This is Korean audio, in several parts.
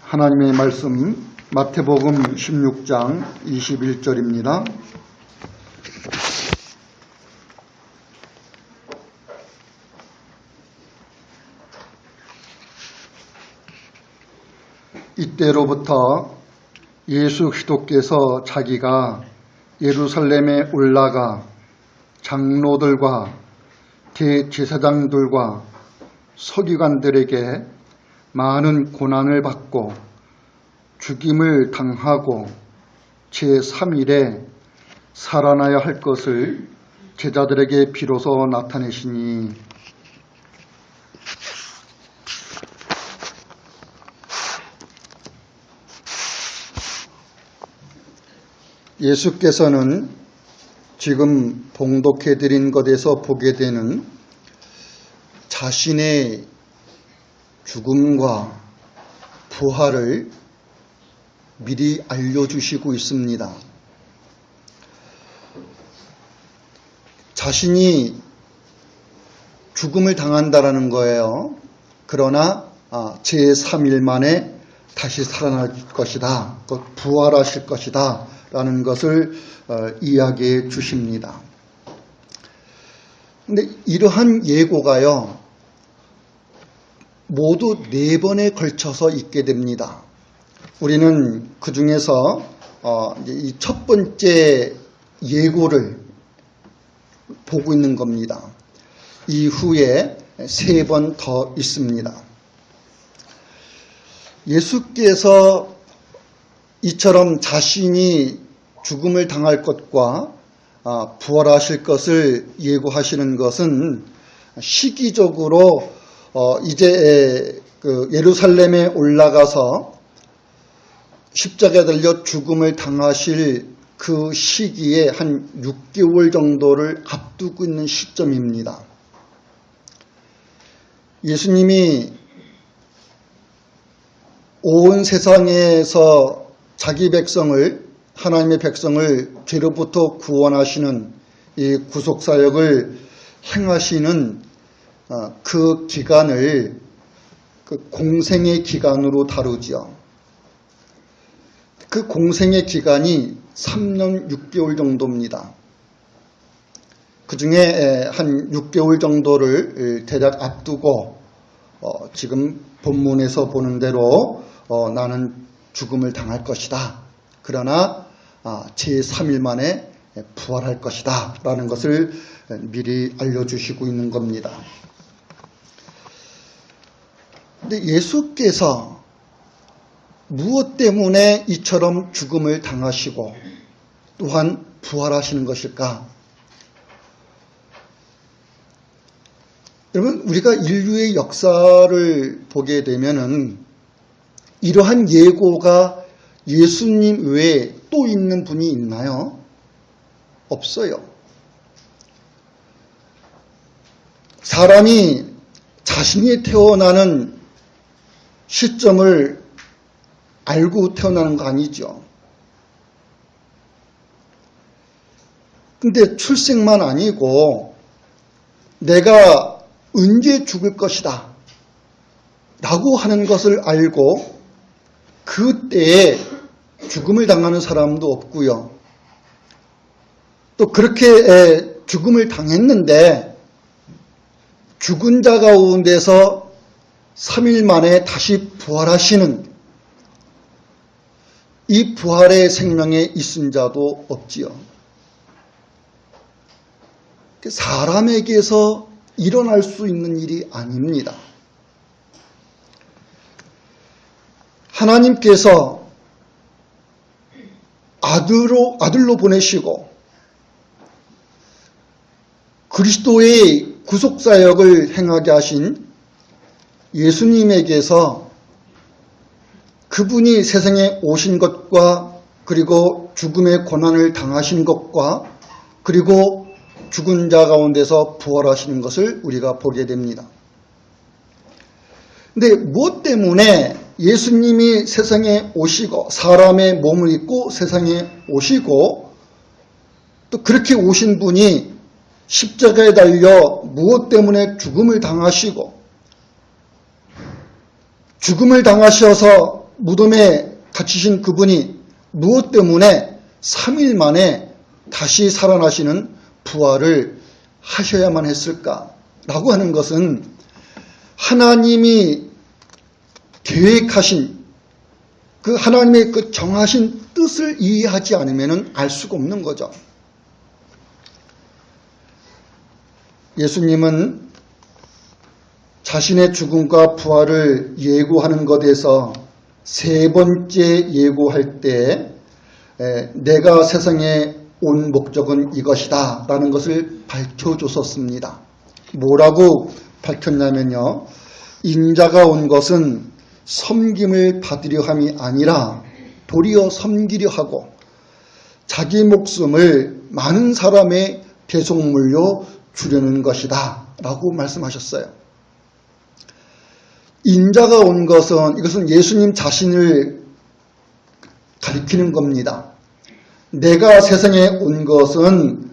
하나님의 말씀 마태복음 16장 21절입니다. 이때로부터 예수 그리스도께서 자기가 예루살렘에 올라가 장로들과 대제사장들과 서기관들에게 많은 고난을 받고 죽임을 당하고 제3일에 살아나야 할 것을 제자들에게 비로소 나타내시니 예수께서는 지금 봉독해드린 것에서 보게 되는 자신의 죽음과 부활을 미리 알려주시고 있습니다. 자신이 죽음을 당한다라는 거예요. 그러나 제3일 만에 다시 살아날 것이다. 부활하실 것이다. 라는 것을 이야기해 주십니다. 근데 이러한 예고가요, 모두 4번에 걸쳐서 있게 됩니다. 우리는 그 중에서 이 첫 번째 예고를 보고 있는 겁니다. 이후에 3번 더 있습니다. 예수께서 이처럼 자신이 죽음을 당할 것과 부활하실 것을 예고하시는 것은 시기적으로 이제 예루살렘에 올라가서 십자가에 달려 죽음을 당하실 그 시기에 한 6개월 정도를 앞두고 있는 시점입니다. 예수님이 온 세상에서 자기 백성을, 하나님의 백성을 죄로부터 구원하시는 이 구속사역을 행하시는 그 기간을 공생의 기간으로 다루지요. 그 공생의 기간이 3년 6개월 정도입니다. 그 중에 한 6개월 정도를 대략 앞두고 지금 본문에서 보는 대로 나는 죽음을 당할 것이다. 그러나 제3일 만에 부활할 것이다. 라는 것을 미리 알려주시고 있는 겁니다. 근데 예수께서 무엇 때문에 이처럼 죽음을 당하시고 또한 부활하시는 것일까? 여러분, 우리가 인류의 역사를 보게 되면은 이러한 예고가 예수님 외에 또 있는 분이 있나요? 없어요. 사람이 자신이 태어나는 시점을 알고 태어나는 거 아니죠. 근데 출생만 아니고 내가 언제 죽을 것이다 라고 하는 것을 알고 그때에 죽음을 당하는 사람도 없고요. 또 그렇게 죽음을 당했는데 죽은 자 가운데서 3일 만에 다시 부활하시는 이 부활의 생명에 있은 자도 없지요. 사람에게서 일어날 수 있는 일이 아닙니다. 하나님께서 아들로 보내시고 그리스도의 구속사역을 행하게 하신 예수님에게서 그분이 세상에 오신 것과 그리고 죽음의 고난을 당하신 것과 그리고 죽은 자 가운데서 부활하시는 것을 우리가 보게 됩니다. 근데 무엇 때문에 예수님이 세상에 오시고 사람의 몸을 입고 세상에 오시고 또 그렇게 오신 분이 십자가에 달려 무엇 때문에 죽음을 당하시고 죽음을 당하셔서 무덤에 갇히신 그분이 무엇 때문에 3일 만에 다시 살아나시는 부활을 하셔야만 했을까라고 하는 것은 하나님이 계획하신 그 하나님의 그 정하신 뜻을 이해하지 않으면 알 수가 없는 거죠. 예수님은 자신의 죽음과 부활을 예고하는 것에서 세 번째 예고할 때 내가 세상에 온 목적은 이것이다 라는 것을 밝혀줬었습니다. 뭐라고 밝혔냐면요. 인자가 온 것은 섬김을 받으려 함이 아니라 도리어 섬기려 하고 자기 목숨을 많은 사람의 대속물로 주려는 것이다 라고 말씀하셨어요. 인자가 온 것은 이것은 예수님 자신을 가리키는 겁니다. 내가 세상에 온 것은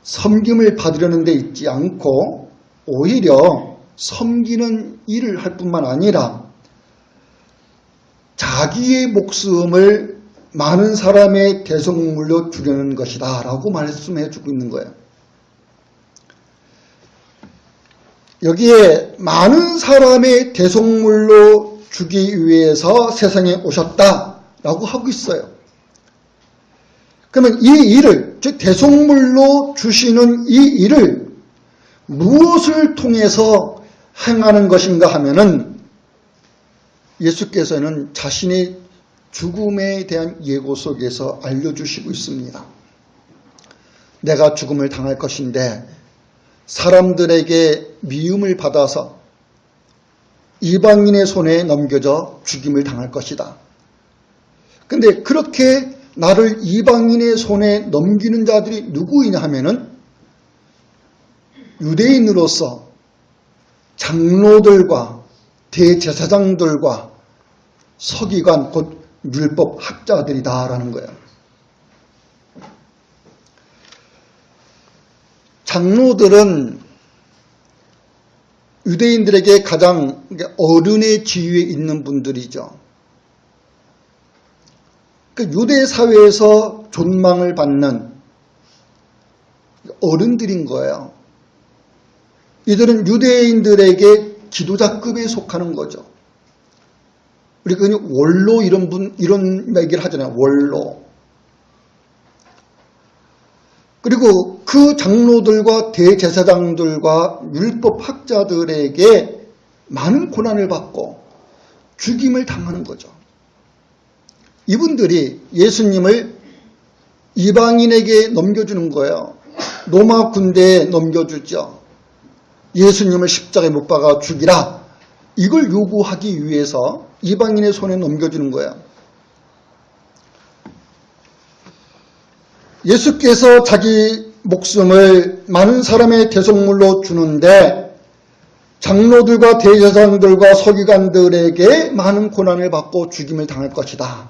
섬김을 받으려는 데 있지 않고 오히려 섬기는 일을 할 뿐만 아니라 자기의 목숨을 많은 사람의 대속물로 주려는 것이다 라고 말씀해 주고 있는 거예요. 여기에 많은 사람의 대속물로 주기 위해서 세상에 오셨다라고 하고 있어요. 그러면 이 일을, 즉 대속물로 주시는 이 일을 무엇을 통해서 행하는 것인가 하면은 예수께서는 자신의 죽음에 대한 예고 속에서 알려주시고 있습니다. 내가 죽음을 당할 것인데 사람들에게 미움을 받아서 이방인의 손에 넘겨져 죽임을 당할 것이다. 근데 그렇게 나를 이방인의 손에 넘기는 자들이 누구이냐 하면은 유대인으로서 장로들과 대제사장들과 서기관 곧 율법 학자들이다라는 거예요. 장로들은 유대인들에게 가장 어른의 지위에 있는 분들이죠. 유대 사회에서 존망을 받는 어른들인 거예요. 이들은 유대인들에게 지도자급에 속하는 거죠. 우리가 원로 이런 얘기를 하잖아요. 원로. 그리고 그 장로들과 대제사장들과 율법학자들에게 많은 고난을 받고 죽임을 당하는 거죠. 이분들이 예수님을 이방인에게 넘겨주는 거예요. 로마 군대에 넘겨주죠. 예수님을 십자가에 못 박아 죽이라. 이걸 요구하기 위해서 이방인의 손에 넘겨주는 거예요. 예수께서 자기 목숨을 많은 사람의 대속물로 주는데 장로들과 대제사장들과 서기관들에게 많은 고난을 받고 죽임을 당할 것이다.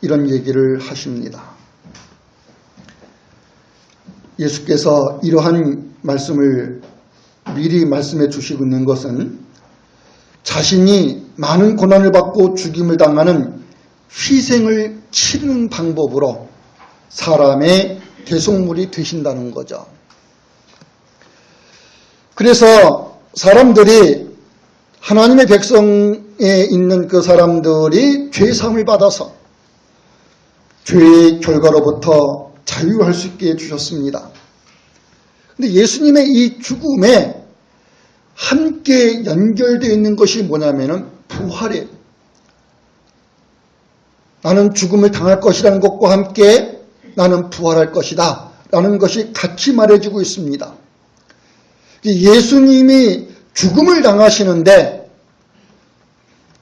이런 얘기를 하십니다. 예수께서 이러한 말씀을 미리 말씀해 주시고 있는 것은 자신이 많은 고난을 받고 죽임을 당하는 희생을 치르는 방법으로 사람의 대속물이 되신다는 거죠. 그래서 사람들이 하나님의 백성에 있는 그 사람들이 죄사함을 받아서 죄의 결과로부터 자유할 수 있게 해주셨습니다. 근데 예수님의 이 죽음에 함께 연결되어 있는 것이 뭐냐면은 부활이에요. 나는 죽음을 당할 것이라는 것과 함께 나는 부활할 것이다 라는 것이 같이 말해주고 있습니다. 예수님이 죽음을 당하시는데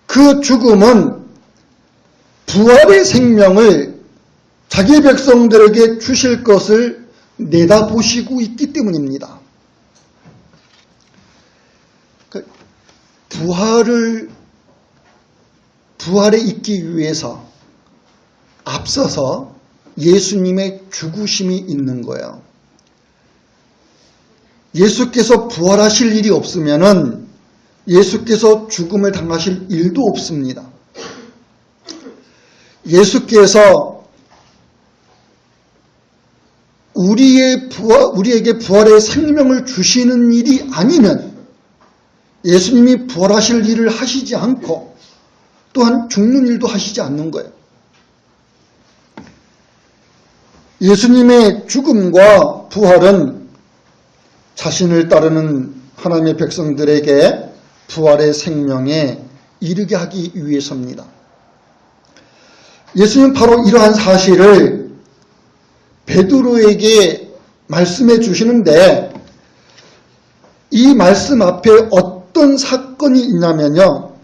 그 죽음은 부활의 생명을 자기 백성들에게 주실 것을 내다보시고 있기 때문입니다. 부활에 있기 위해서 앞서서 예수님의 죽으심이 있는 거예요. 예수께서 부활하실 일이 없으면은 예수께서 죽음을 당하실 일도 없습니다. 예수께서 우리에게 부활의 생명을 주시는 일이 아니면 예수님이 부활하실 일을 하시지 않고 또한 죽는 일도 하시지 않는 거예요. 예수님의 죽음과 부활은 자신을 따르는 하나님의 백성들에게 부활의 생명에 이르게 하기 위해서입니다. 예수님은 바로 이러한 사실을 베드로에게 말씀해 주시는데 이 말씀 앞에 어떤 사건이 있냐면요.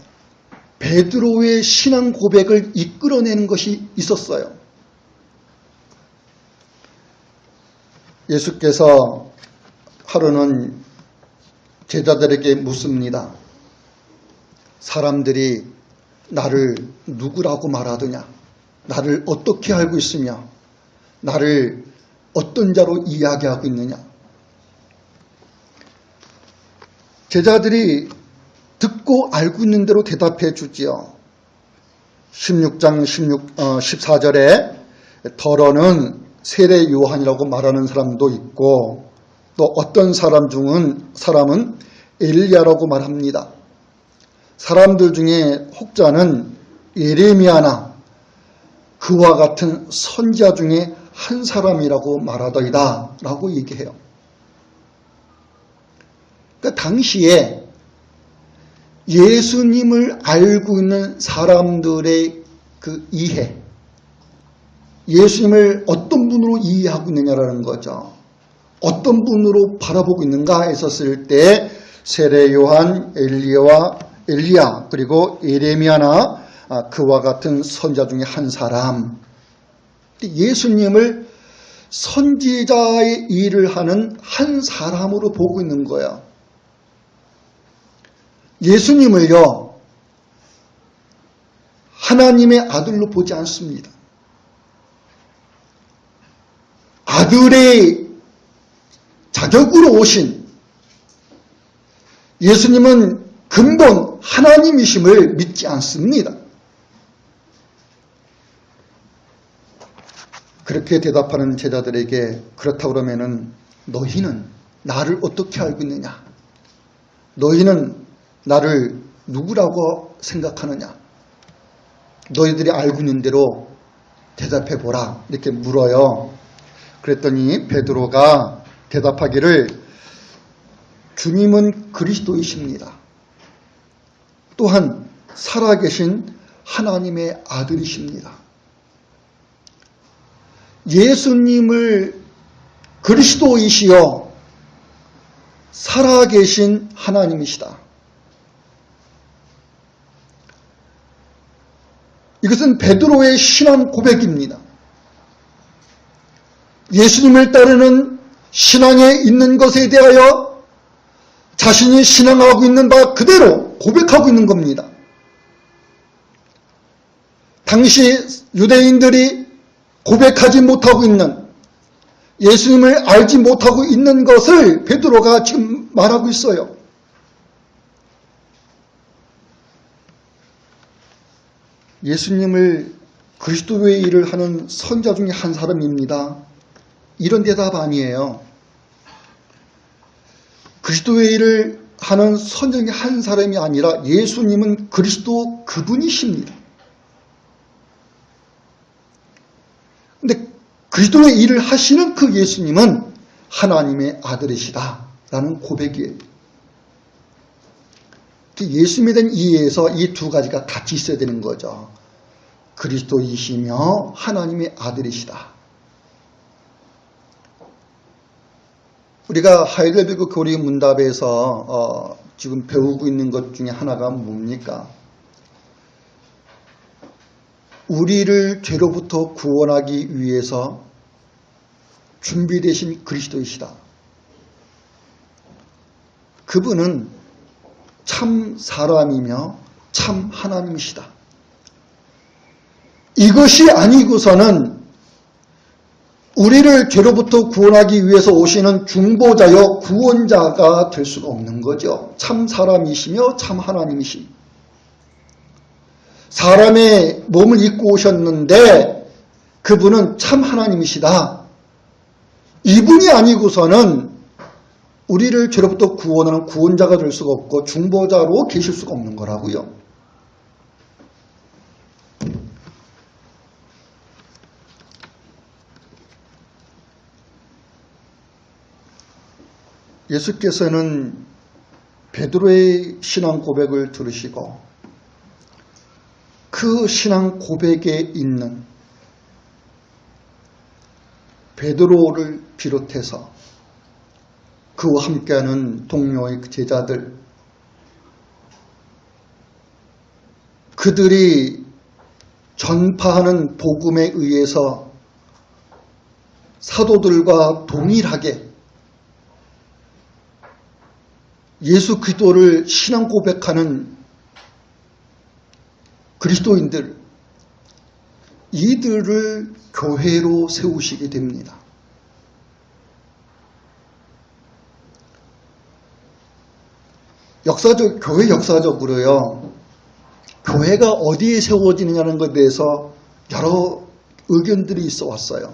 베드로의 신앙 고백을 이끌어내는 것이 있었어요. 예수께서 하루는 제자들에게 묻습니다. 사람들이 나를 누구라고 말하더냐? 나를 어떻게 알고 있으며 나를 어떤 자로 이야기하고 있느냐? 제자들이 듣고 알고 있는 대로 대답해 주지요. 16장 14절에 더러는 세례 요한이라고 말하는 사람도 있고 또 어떤 사람은 엘리야라고 말합니다. 사람들 중에 혹자는 예레미야나 그와 같은 선지자 중에 한 사람이라고 말하더이다 라고 얘기해요. 그러니까 당시에 예수님을 알고 있는 사람들의 그 이해, 예수님을 어떤 분으로 이해하고 있느냐라는 거죠. 어떤 분으로 바라보고 있는가 했었을 때 세례 요한, 엘리야 그리고 예레미야나 그와 같은 선지자 중에 한 사람. 예수님을 선지자의 일을 하는 한 사람으로 보고 있는 거야. 예수님을요, 하나님의 아들로 보지 않습니다. 아들의 자격으로 오신 예수님은 근본 하나님이심을 믿지 않습니다. 그렇게 대답하는 제자들에게 그렇다고 그러면은 너희는 나를 어떻게 알고 있느냐? 너희는 나를 누구라고 생각하느냐? 너희들이 알고 있는 대로 대답해보라. 이렇게 물어요. 그랬더니 베드로가 대답하기를 주님은 그리스도이십니다. 또한 살아계신 하나님의 아들이십니다. 예수님을 그리스도이시여 살아계신 하나님이시다. 이것은 베드로의 신앙 고백입니다. 예수님을 따르는 신앙에 있는 것에 대하여 자신이 신앙하고 있는 바 그대로 고백하고 있는 겁니다. 당시 유대인들이 고백하지 못하고 있는, 예수님을 알지 못하고 있는 것을 베드로가 지금 말하고 있어요. 예수님을 그리스도의 일을 하는 선지자 중에 한 사람입니다. 이런 대답 아니에요. 그리스도의 일을 하는 선지자 중에 한 사람이 아니라 예수님은 그리스도 그분이십니다. 근데 그리스도의 일을 하시는 그 예수님은 하나님의 아들이시다라는 고백이에요. 예수님에 대한 이해에서 이 두 가지가 같이 있어야 되는 거죠. 그리스도이시며 하나님의 아들이시다. 우리가 하이델베르크 교리 문답에서 지금 배우고 있는 것 중에 하나가 뭡니까? 우리를 죄로부터 구원하기 위해서 준비되신 그리스도이시다. 그분은 참 사람이며 참 하나님이시다. 이것이 아니고서는 우리를 죄로부터 구원하기 위해서 오시는 중보자여 구원자가 될 수가 없는 거죠. 참 사람이시며 참 하나님이십니다. 사람의 몸을 입고 오셨는데 그분은 참 하나님이시다. 이분이 아니고서는 우리를 죄로부터 구원하는 구원자가 될 수가 없고 중보자로 계실 수가 없는 거라고요. 예수께서는 베드로의 신앙 고백을 들으시고 그 신앙 고백에 있는 베드로를 비롯해서 그와 함께하는 동료의 제자들, 그들이 전파하는 복음에 의해서 사도들과 동일하게 예수 그리스도를 신앙 고백하는 그리스도인들, 이들을 교회로 세우시게 됩니다. 교회 역사적으로요, 교회가 어디에 세워지느냐는 것에 대해서 여러 의견들이 있어 왔어요.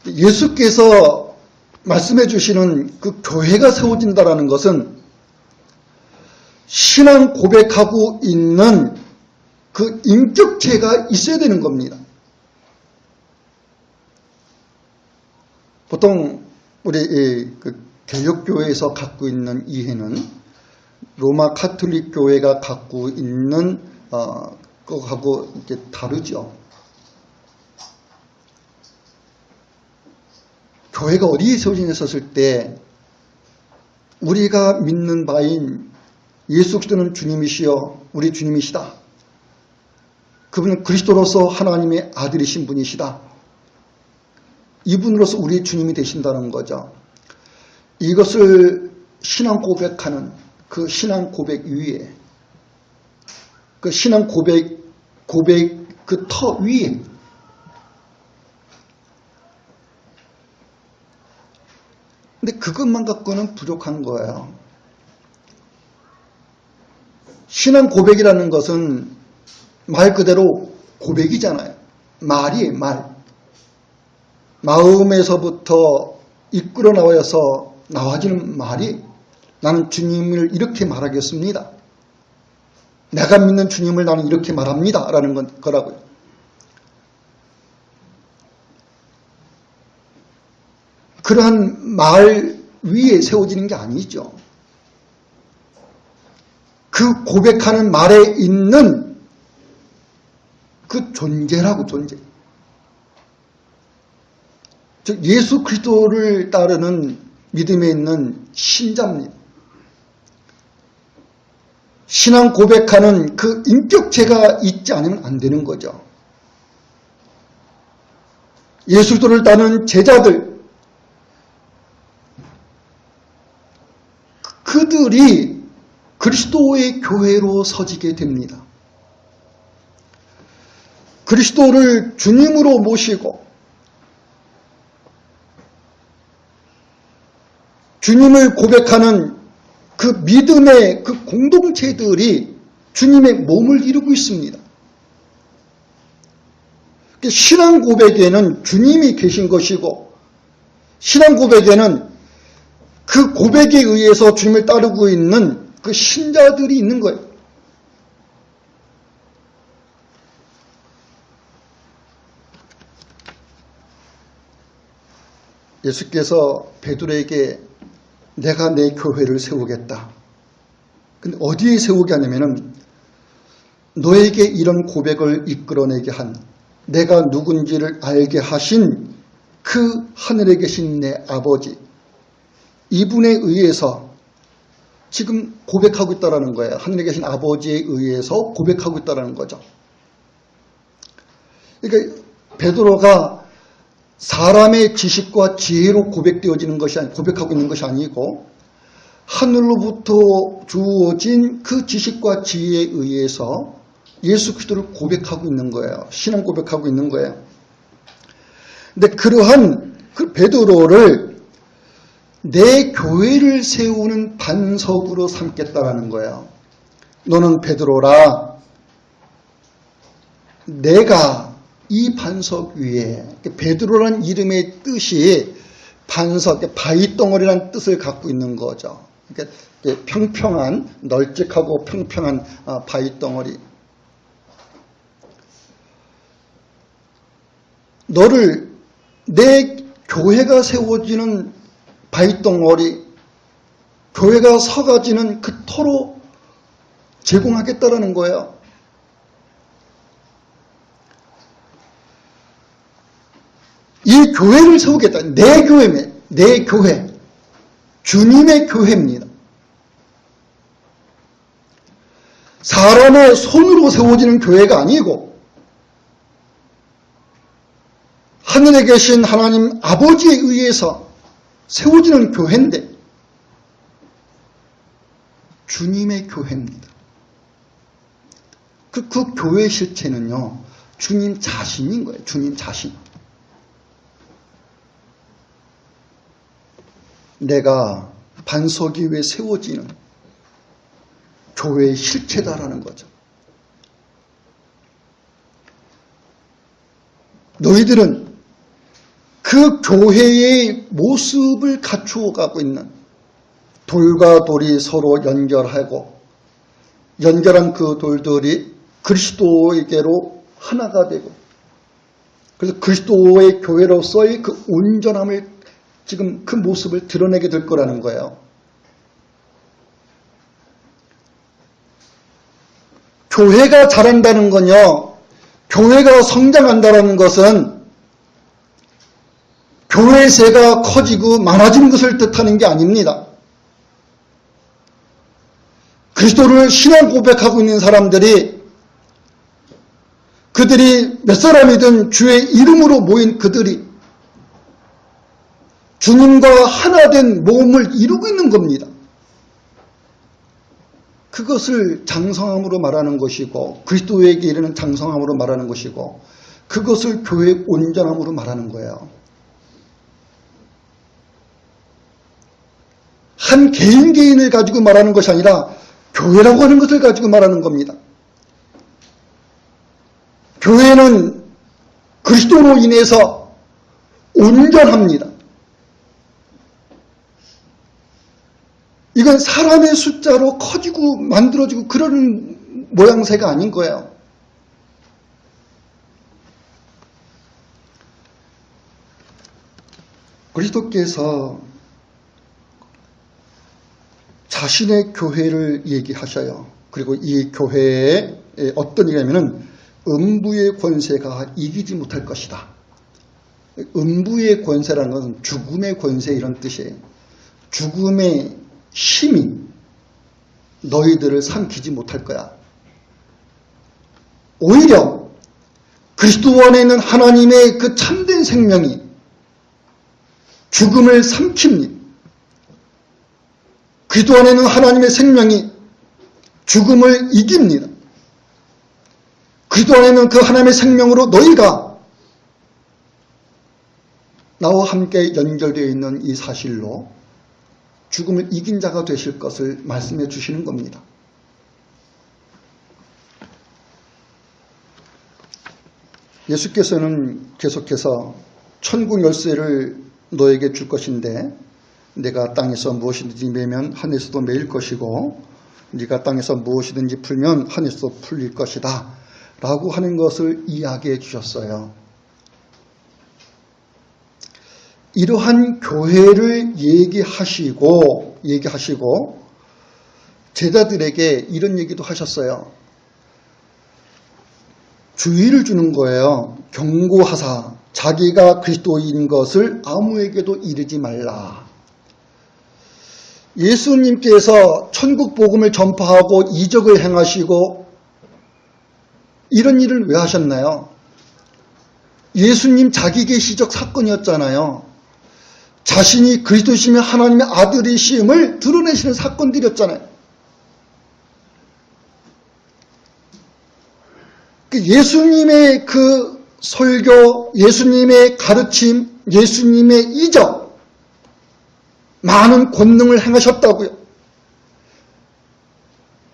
예수께서 말씀해 주시는 그 교회가 세워진다는 것은 신앙 고백하고 있는 그 인격체가 있어야 되는 겁니다. 보통 우리 개혁교회에서 갖고 있는 이해는 로마 카톨릭 교회가 갖고 있는 것하고 이렇게 다르죠. 교회가 어디에 세워졌을 때 우리가 믿는 바인 예수 그리스도는 주님이시여 우리 주님이시다. 그분은 그리스도로서 하나님의 아들이신 분이시다. 이분으로서 우리의 주님이 되신다는 거죠. 이것을 신앙 고백하는 그 신앙 고백 위에, 그 신앙 고백 그 터 위에 근데 그것만 갖고는 부족한 거예요. 신앙 고백이라는 것은 말 그대로 고백이잖아요. 말이에요, 말. 마음에서부터 이끌어 나와서 나와지는 말이 나는 주님을 이렇게 말하겠습니다. 내가 믿는 주님을 나는 이렇게 말합니다. 라는 거라고요. 그러한 말 위에 세워지는 게 아니죠. 그 고백하는 말에 있는 그 존재라고, 존재. 즉 예수 그리스도를 따르는 믿음에 있는 신자입니다. 신앙 고백하는 그 인격체가 있지 않으면 안 되는 거죠. 예수 그리스도를 따르는 제자들, 그들이 그리스도의 교회로 서지게 됩니다. 그리스도를 주님으로 모시고 주님을 고백하는 그 믿음의 그 공동체들이 주님의 몸을 이루고 있습니다. 신앙 고백에는 주님이 계신 것이고 신앙 고백에는 그 고백에 의해서 주님을 따르고 있는 그 신자들이 있는 거예요. 예수께서 베드로에게 내가 내 교회를 세우겠다. 근데 어디에 세우게 하냐면은 너에게 이런 고백을 이끌어내게 한 내가 누군지를 알게 하신 그 하늘에 계신 내 아버지, 이분에 의해서 지금 고백하고 있다는 거예요. 하늘에 계신 아버지에 의해서 고백하고 있다는 거죠. 그러니까 베드로가 사람의 지식과 지혜로 고백되어지는 것이 아니, 고백하고 있는 것이 아니고 하늘로부터 주어진 그 지식과 지혜에 의해서 예수 그리스도를 고백하고 있는 거예요. 신앙 고백하고 있는 거예요. 근데 그러한 그 베드로를 내 교회를 세우는 반석으로 삼겠다라는 거예요. 너는 베드로라, 내가 이 반석 위에, 베드로라는 이름의 뜻이 반석, 바위덩어리라는 뜻을 갖고 있는 거죠. 그러니까 평평한, 널찍하고 평평한 바위덩어리. 너를 내 교회가 세워지는 바위덩어리, 교회가 서가지는 그 터로 제공하겠다라는 거예요. 이 교회를 세우겠다. 내 교회입니다. 내 교회. 주님의 교회입니다. 사람의 손으로 세워지는 교회가 아니고 하늘에 계신 하나님 아버지에 의해서 세워지는 교회인데 주님의 교회입니다. 그 교회 실체는요, 주님 자신인 거예요. 주님 자신. 내가 반석 위에 세워지는 교회의 실체다라는 거죠. 너희들은 그 교회의 모습을 갖추어 가고 있는, 돌과 돌이 서로 연결하고 연결한 그 돌들이 그리스도에게로 하나가 되고, 그래서 그리스도의 교회로서의 그 온전함을, 지금 그 모습을 드러내게 될 거라는 거예요. 교회가 자란다는 건요, 교회가 성장한다는 것은 교회 세가 커지고 많아지는 것을 뜻하는 게 아닙니다. 그리스도를 신앙 고백하고 있는 사람들이, 그들이 몇 사람이든 주의 이름으로 모인 그들이 주님과 하나 된 몸을 이루고 있는 겁니다. 그것을 장성함으로 말하는 것이고, 그리스도에게 이르는 장성함으로 말하는 것이고, 그것을 교회의 온전함으로 말하는 거예요. 한 개인을 가지고 말하는 것이 아니라 교회라고 하는 것을 가지고 말하는 겁니다. 교회는 그리스도로 인해서 온전합니다. 이건 사람의 숫자로 커지고 만들어지고 그런 모양새가 아닌 거예요. 그리스도께서 자신의 교회를 얘기하셔요. 그리고 이 교회에 어떤 일이냐면은 음부의 권세가 이기지 못할 것이다. 음부의 권세라는 것은 죽음의 권세 이런 뜻이에요. 죽음의 힘이 너희들을 삼키지 못할 거야. 오히려 그리스도 안에 있는 하나님의 그 참된 생명이 죽음을 삼킵니다. 그리스도 안에 있는 하나님의 생명이 죽음을 이깁니다. 그리스도 안에 있는 그 하나님의 생명으로 너희가 나와 함께 연결되어 있는 이 사실로 죽음을 이긴 자가 되실 것을 말씀해 주시는 겁니다. 예수께서는 계속해서 천국 열쇠를 너에게 줄 것인데 내가 땅에서 무엇이든지 매면 하늘에서도 매일 것이고 네가 땅에서 무엇이든지 풀면 하늘에서도 풀릴 것이다 라고 하는 것을 이야기해 주셨어요. 이러한 교회를 얘기하시고 제자들에게 이런 얘기도 하셨어요. 주의를 주는 거예요. 경고하사 자기가 그리스도인 것을 아무에게도 이르지 말라. 예수님께서 천국 복음을 전파하고 이적을 행하시고 이런 일을 왜 하셨나요? 예수님 자기 계시적 사건이었잖아요. 자신이 그리스도시며 하나님의 아들이심을 드러내시는 사건들이었잖아요. 예수님의 그 설교, 예수님의 가르침, 예수님의 이적, 많은 권능을 행하셨다고요.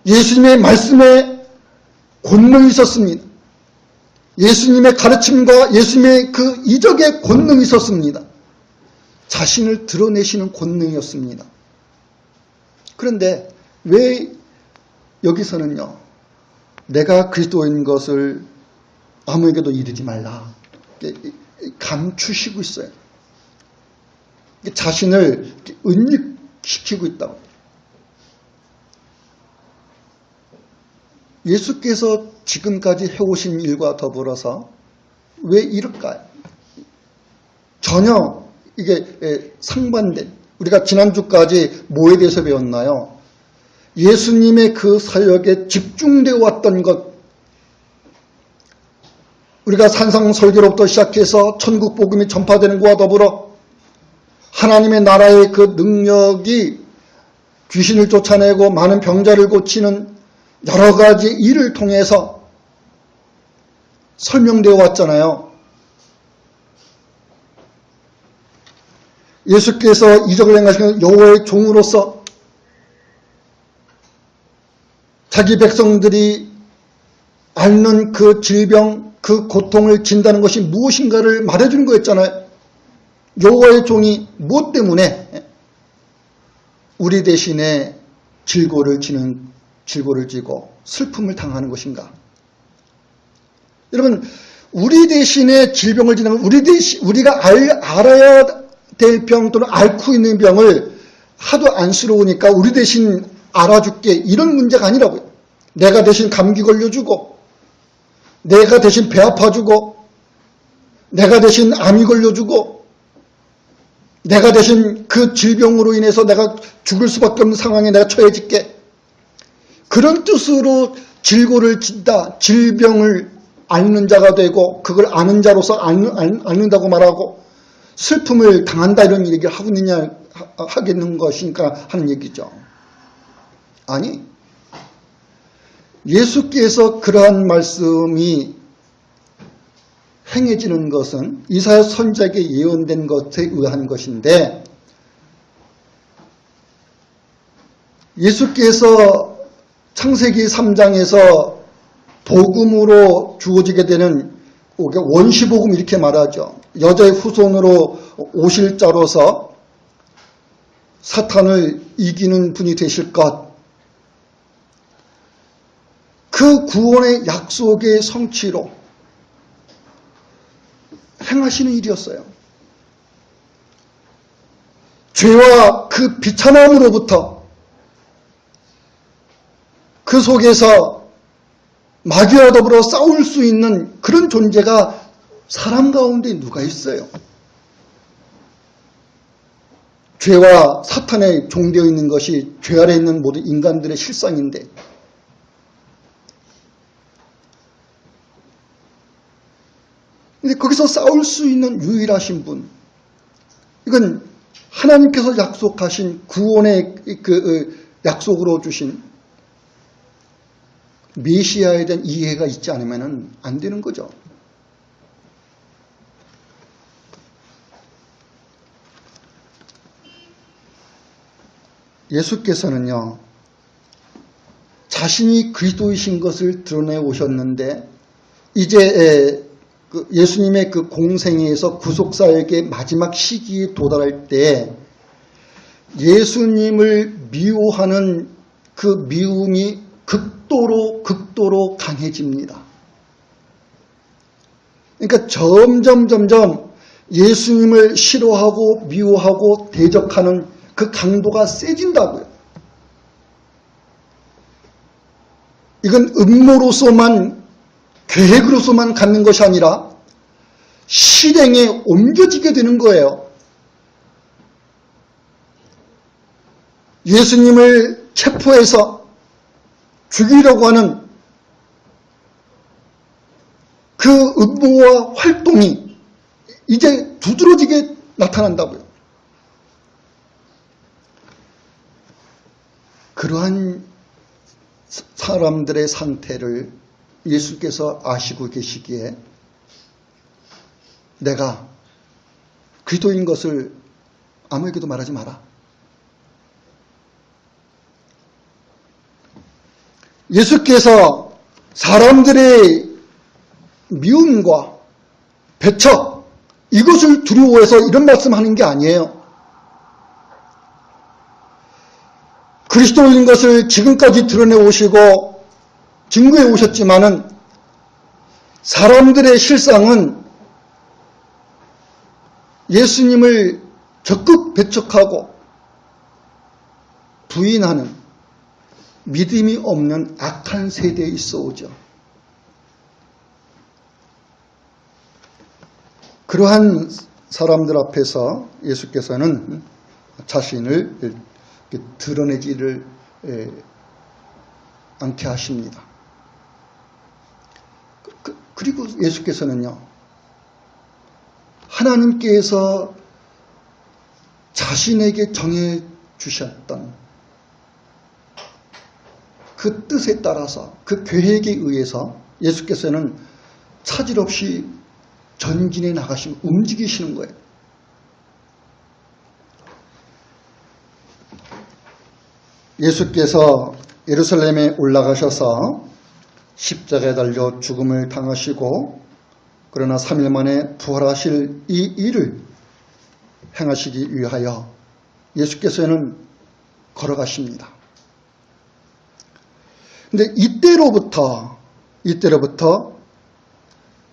예수님의 말씀에 권능이 있었습니다. 예수님의 가르침과 예수님의 그 이적의 권능이 있었습니다. 자신을 드러내시는 권능이었습니다. 그런데 왜 여기서는요, 내가 그리스도인 것을 아무에게도 이르지 말라, 감추시고 있어요. 자신을 은닉시키고 있다고. 예수께서 지금까지 해오신 일과 더불어서 왜 이럴까요? 전혀 이게 상반된, 우리가 지난주까지 뭐에 대해서 배웠나요? 예수님의 그 사역에 집중되어 왔던 것, 우리가 산상설교로부터 시작해서 천국 복음이 전파되는 것과 더불어 하나님의 나라의 그 능력이 귀신을 쫓아내고 많은 병자를 고치는 여러 가지 일을 통해서 설명되어 왔잖아요. 예수께서 이적을 행하시는 여호와의 종으로서 자기 백성들이 앓는 그 질병, 그 고통을 진다는 것이 무엇인가를 말해주는 거였잖아요. 여호와의 종이 무엇 때문에 우리 대신에 질고를 지고 슬픔을 당하는 것인가? 여러분, 우리 대신에 질병을 지는 우리가 알아야 될 병 또는 앓고 있는 병을 하도 안쓰러우니까 우리 대신 알아줄게, 이런 문제가 아니라고요. 내가 대신 감기 걸려주고, 내가 대신 배 아파주고, 내가 대신 암이 걸려주고, 내가 대신 그 질병으로 인해서 내가 죽을 수밖에 없는 상황에 내가 처해질게, 그런 뜻으로 질고를 진다, 질병을 앓는 자가 되고 그걸 아는 자로서 앓는다고 말하고 슬픔을 당한다, 이런 얘기를 하겠는 것인가 하는 얘기죠. 아니, 예수께서 그러한 말씀이 행해지는 것은 이사야 선지자에게 예언된 것에 의한 것인데, 예수께서 창세기 3장에서 복음으로 주어지게 되는 원시복음, 이렇게 말하죠. 여자의 후손으로 오실 자로서 사탄을 이기는 분이 되실 것, 그 구원의 약속의 성취로 행하시는 일이었어요. 죄와 그 비참함으로부터, 그 속에서 마귀와 더불어 싸울 수 있는 그런 존재가 사람 가운데 누가 있어요? 죄와 사탄에 종되어 있는 것이 죄 아래 있는 모든 인간들의 실상인데, 근데 거기서 싸울 수 있는 유일하신 분, 이건 하나님께서 약속하신 구원의 그 약속으로 주신 메시아에 대한 이해가 있지 않으면 안 되는 거죠. 예수께서는요, 자신이 그리스도이신 것을 드러내 오셨는데, 이제 예수님의 그 공생애에서 구속사역의 마지막 시기에 도달할 때 예수님을 미워하는 그 미움이 극도로 강해집니다. 그러니까 점점 예수님을 싫어하고 미워하고 대적하는 그 강도가 세진다고요. 이건 음모로서만, 계획으로서만 갖는 것이 아니라 실행에 옮겨지게 되는 거예요. 예수님을 체포해서 죽이려고 하는 그 음모와 활동이 이제 두드러지게 나타난다고요. 그러한 사람들의 상태를 예수께서 아시고 계시기에 내가 그리스도인 것을 아무에게도 말하지 마라. 예수께서 사람들의 미움과 배척, 이것을 두려워해서 이런 말씀하는 게 아니에요. 그리스도인 것을 지금까지 드러내 오시고 증거해 오셨지만은 사람들의 실상은 예수님을 적극 배척하고 부인하는 믿음이 없는 악한 세대에 있어 오죠. 그러한 사람들 앞에서 예수께서는 자신을 드러내지를 않게 하십니다. 그리고 예수께서는요, 하나님께서 자신에게 정해 주셨던 그 뜻에 따라서, 그 계획에 의해서 예수께서는 차질 없이 전진해 나가시고 움직이시는 거예요. 예수께서 예루살렘에 올라가셔서 십자가에 달려 죽음을 당하시고 그러나 3일 만에 부활하실 이 일을 행하시기 위하여 예수께서는 걸어가십니다. 근데 이때로부터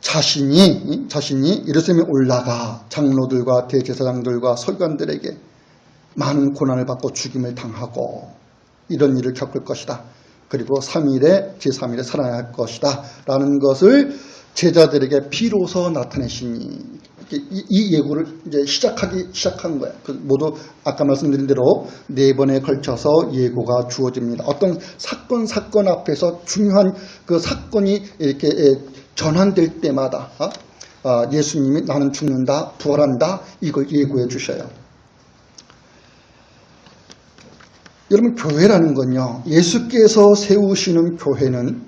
자신이 예루살렘에 올라가 장로들과 대제사장들과 서기관들에게 많은 고난을 받고 죽임을 당하고 이런 일을 겪을 것이다. 그리고 제3일에 살아날 것이다. 라는 것을 제자들에게 비로소 나타내시니 이 예고를 이제 시작한 거예요. 모두 아까 말씀드린 대로 4번에 걸쳐서 예고가 주어집니다. 어떤 사건 앞에서 중요한 그 사건이 이렇게 전환될 때마다 예수님이 나는 죽는다, 부활한다, 이걸 예고해 주셔요. 여러분, 교회라는 건요, 예수께서 세우시는 교회는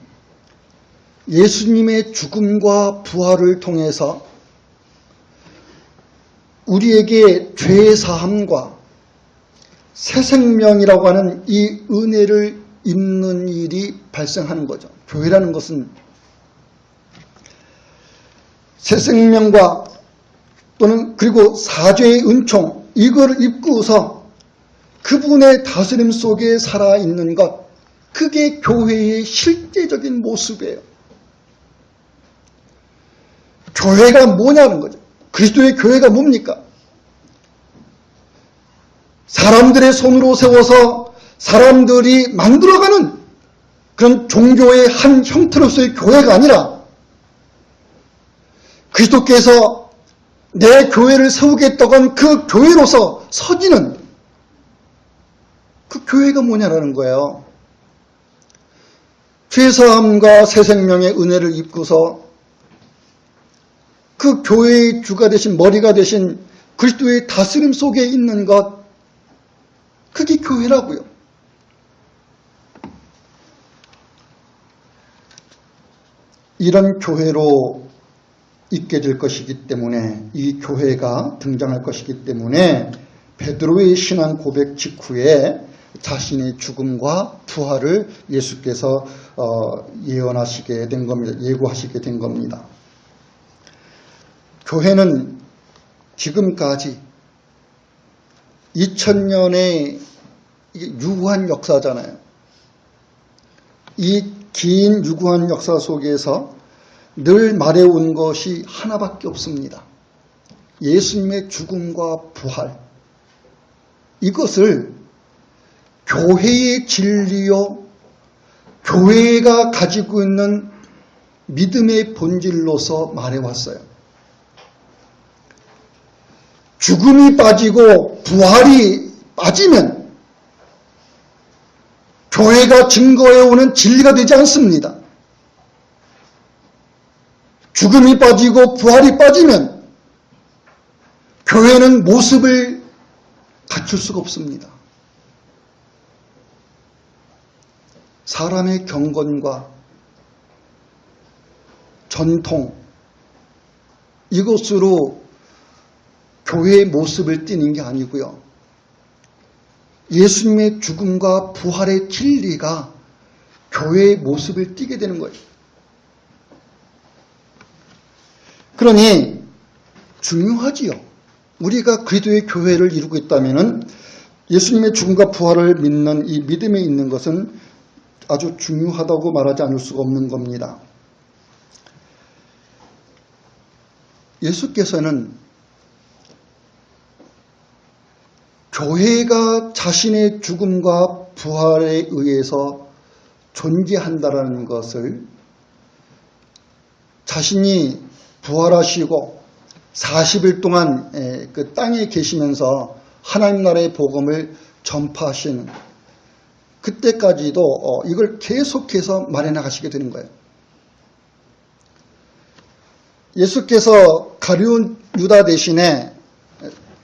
예수님의 죽음과 부활을 통해서 우리에게 죄의 사함과 새 생명이라고 하는 이 은혜를 입는 일이 발생하는 거죠. 교회라는 것은 새 생명과 또는 그리고 사죄의 은총, 이거를 입고서 그분의 다스림 속에 살아있는 것, 그게 교회의 실제적인 모습이에요. 교회가 뭐냐는 거죠. 그리스도의 교회가 뭡니까? 사람들의 손으로 세워서 사람들이 만들어가는 그런 종교의 한 형태로서의 교회가 아니라 그리스도께서 내 교회를 세우겠다고 그 교회로서 서지는 그 교회가 뭐냐라는 거예요. 죄사함과 새 생명의 은혜를 입고서 그 교회의 주가 되신, 머리가 되신 그리스도의 다스림 속에 있는 것, 그게 교회라고요. 이런 교회로 있게 될 것이기 때문에, 이 교회가 등장할 것이기 때문에 베드로의 신앙 고백 직후에 자신의 죽음과 부활을 예수께서 예언하시게 된 겁니다. 예고하시게 된 겁니다. 교회는 지금까지 2000년의 유구한 역사잖아요. 이 긴 유구한 역사 속에서 늘 말해온 것이 하나밖에 없습니다. 예수님의 죽음과 부활. 이것을 교회의 진리요, 교회가 가지고 있는 믿음의 본질로서 말해왔어요. 죽음이 빠지고 부활이 빠지면 교회가 증거해오는 진리가 되지 않습니다. 죽음이 빠지고 부활이 빠지면 교회는 모습을 갖출 수가 없습니다. 사람의 경건과 전통, 이것으로 교회의 모습을 띠는 게 아니고요. 예수님의 죽음과 부활의 진리가 교회의 모습을 띠게 되는 거예요. 그러니 중요하지요. 우리가 그리스도의 교회를 이루고 있다면 예수님의 죽음과 부활을 믿는 이 믿음에 있는 것은 아주 중요하다고 말하지 않을 수가 없는 겁니다. 예수께서는 교회가 자신의 죽음과 부활에 의해서 존재한다라는 것을 자신이 부활하시고 40일 동안 그 땅에 계시면서 하나님 나라의 복음을 전파하시는 그때까지도 이걸 계속해서 말해 나가시게 되는 거예요. 예수께서 가룟 유다 대신에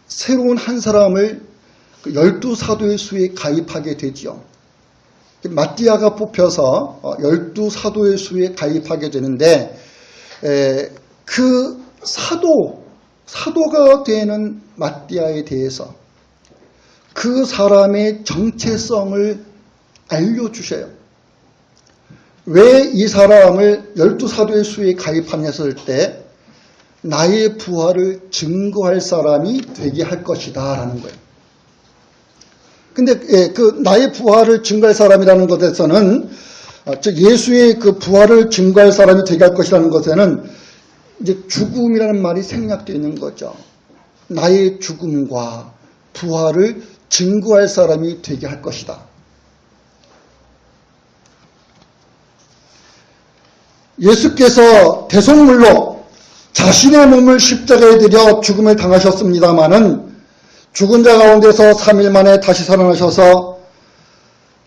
새로운 한 사람을 12사도의 수에 가입하게 되지요. 마띠아가 뽑혀서 12사도의 수에 가입하게 되는데 그 사도가 되는 마띠아에 대해서 그 사람의 정체성을 알려주셔요. 왜 이 사람을 12사도의 수에 가입하였을 때 나의 부활을 증거할 사람이 되게 할 것이다 라는 거예요. 근데 그 나의 부활을 증거할 사람이라는 것에서는 즉 예수의 그 부활을 증거할 사람이 되게 할 것이라는 것에는 이제 죽음이라는 말이 생략되어 있는 거죠. 나의 죽음과 부활을 증거할 사람이 되게 할 것이다. 예수께서 대속물로 자신의 몸을 십자가에 들여 죽음을 당하셨습니다마는 죽은 자 가운데서 3일 만에 다시 살아나셔서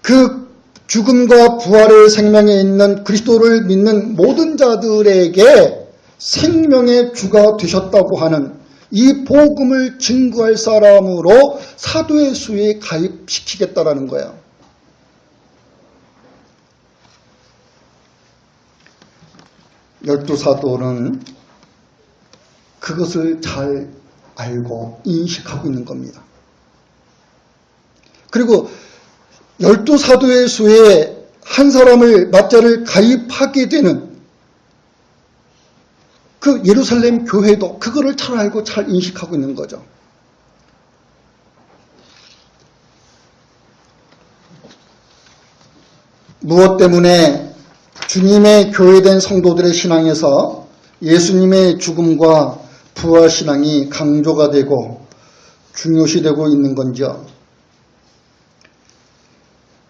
그 죽음과 부활의 생명에 있는 그리스도를 믿는 모든 자들에게 생명의 주가 되셨다고 하는 이 복음을 증거할 사람으로 사도의 수에 가입시키겠다라는 거예요. 열두 사도는 그것을 잘 알고 인식하고 있는 겁니다. 그리고 열두 사도의 수에 한 사람을 마자를 가입하게 되는 그 예루살렘 교회도 그거를 잘 알고 잘 인식하고 있는 거죠. 무엇 때문에 주님의 교회된 성도들의 신앙에서 예수님의 죽음과 부활 신앙이 강조가 되고 중요시되고 있는 건지요.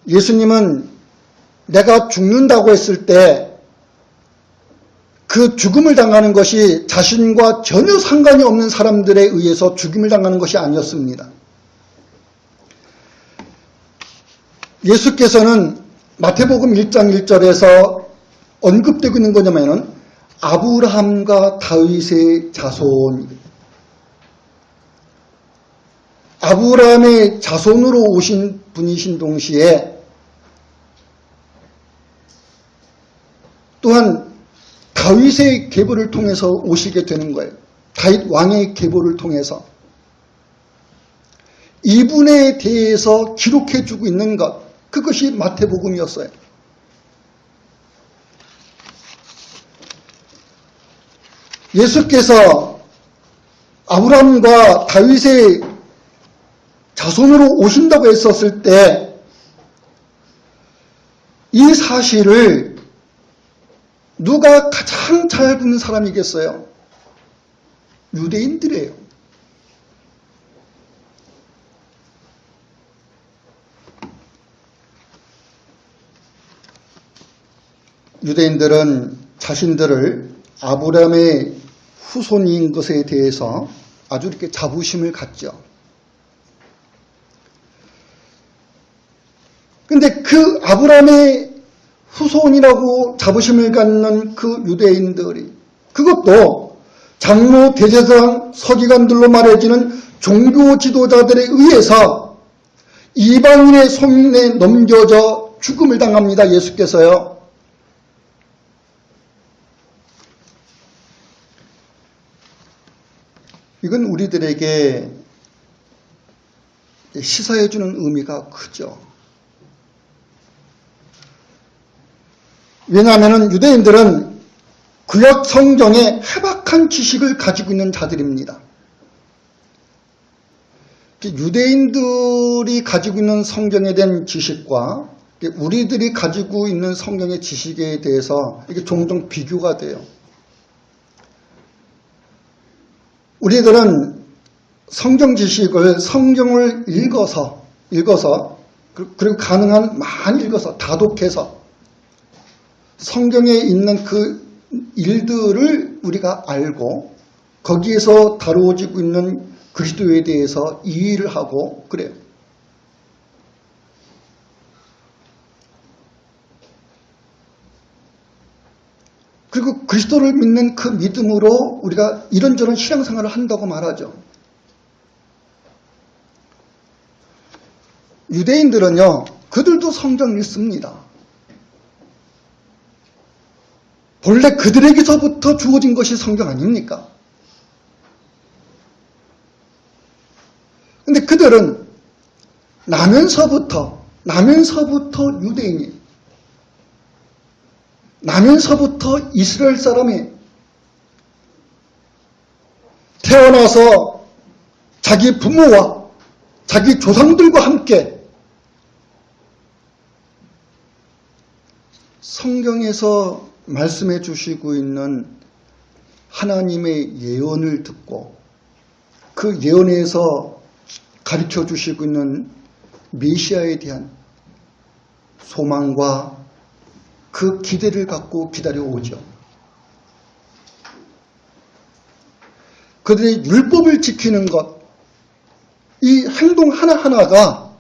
예수님은 내가 죽는다고 했을 때 그 죽음을 당하는 것이 자신과 전혀 상관이 없는 사람들에 의해서 죽임을 당하는 것이 아니었습니다. 예수께서는 마태복음 1장 1절에서 언급되고 있는 거냐면은 아브라함과 다윗의 자손, 아브라함의 자손으로 오신 분이신 동시에 또한 다윗의 계보를 통해서 오시게 되는 거예요. 다윗 왕의 계보를 통해서. 이분에 대해서 기록해주고 있는 것, 그것이 마태복음이었어요. 예수께서 아브라함과 다윗의 자손으로 오신다고 했었을 때 이 사실을 누가 가장 잘 듣는 사람이겠어요? 유대인들이에요. 유대인들은 자신들을 아브라함의 후손인 것에 대해서 아주 이렇게 자부심을 갖죠. 근데 그 아브라함의 후손이라고 자부심을 갖는 그 유대인들이 그것도 장로, 대제사장, 서기관들로 말해지는 종교 지도자들에 의해서 이방인의 손에 넘겨져 죽음을 당합니다. 예수께서요. 이건 우리들에게 시사해주는 의미가 크죠. 왜냐하면 유대인들은 구약 성경에 해박한 지식을 가지고 있는 자들입니다. 유대인들이 가지고 있는 성경에 대한 지식과 우리들이 가지고 있는 성경의 지식에 대해서 이게 종종 비교가 돼요. 우리들은 성경 지식을 성경을 읽어서 그리고 가능한 많이 읽어서 다독해서 성경에 있는 그 일들을 우리가 알고 거기에서 다루어지고 있는 그리스도에 대해서 이해를 하고 그래요. 그리고 그리스도를 믿는 그 믿음으로 우리가 이런저런 신앙생활을 한다고 말하죠. 유대인들은요, 그들도 성경 읽습니다. 본래 그들에게서부터 주어진 것이 성경 아닙니까? 근데 그들은 나면서부터 유대인이, 나면서부터 이스라엘 사람이 태어나서 자기 부모와 자기 조상들과 함께 성경에서 말씀해 주시고 있는 하나님의 예언을 듣고 그 예언에서 가르쳐 주시고 있는 메시아에 대한 소망과 그 기대를 갖고 기다려오죠. 그들의 율법을 지키는 것, 이 행동 하나하나가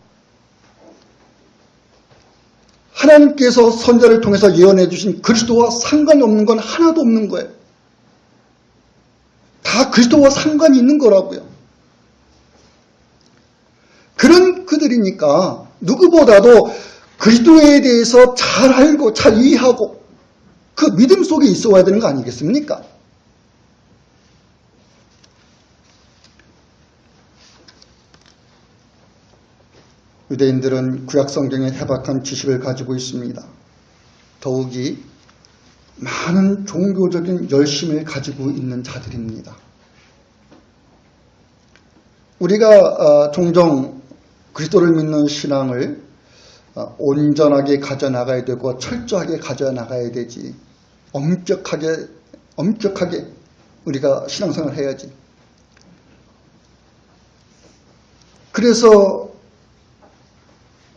하나님께서 선자를 통해서 예언해 주신 그리스도와 상관이 없는 건 하나도 없는 거예요. 다 그리스도와 상관이 있는 거라고요. 그런 그들이니까 누구보다도 그리스도에 대해서 잘 알고 잘 이해하고 그 믿음 속에 있어 와야 되는 거 아니겠습니까? 유대인들은 구약 성경에 해박한 지식을 가지고 있습니다. 더욱이 많은 종교적인 열심을 가지고 있는 자들입니다. 우리가 종종 그리스도를 믿는 신앙을 온전하게 가져나가야 되고 철저하게 가져나가야 되지, 엄격하게 우리가 신앙생활을 해야지. 그래서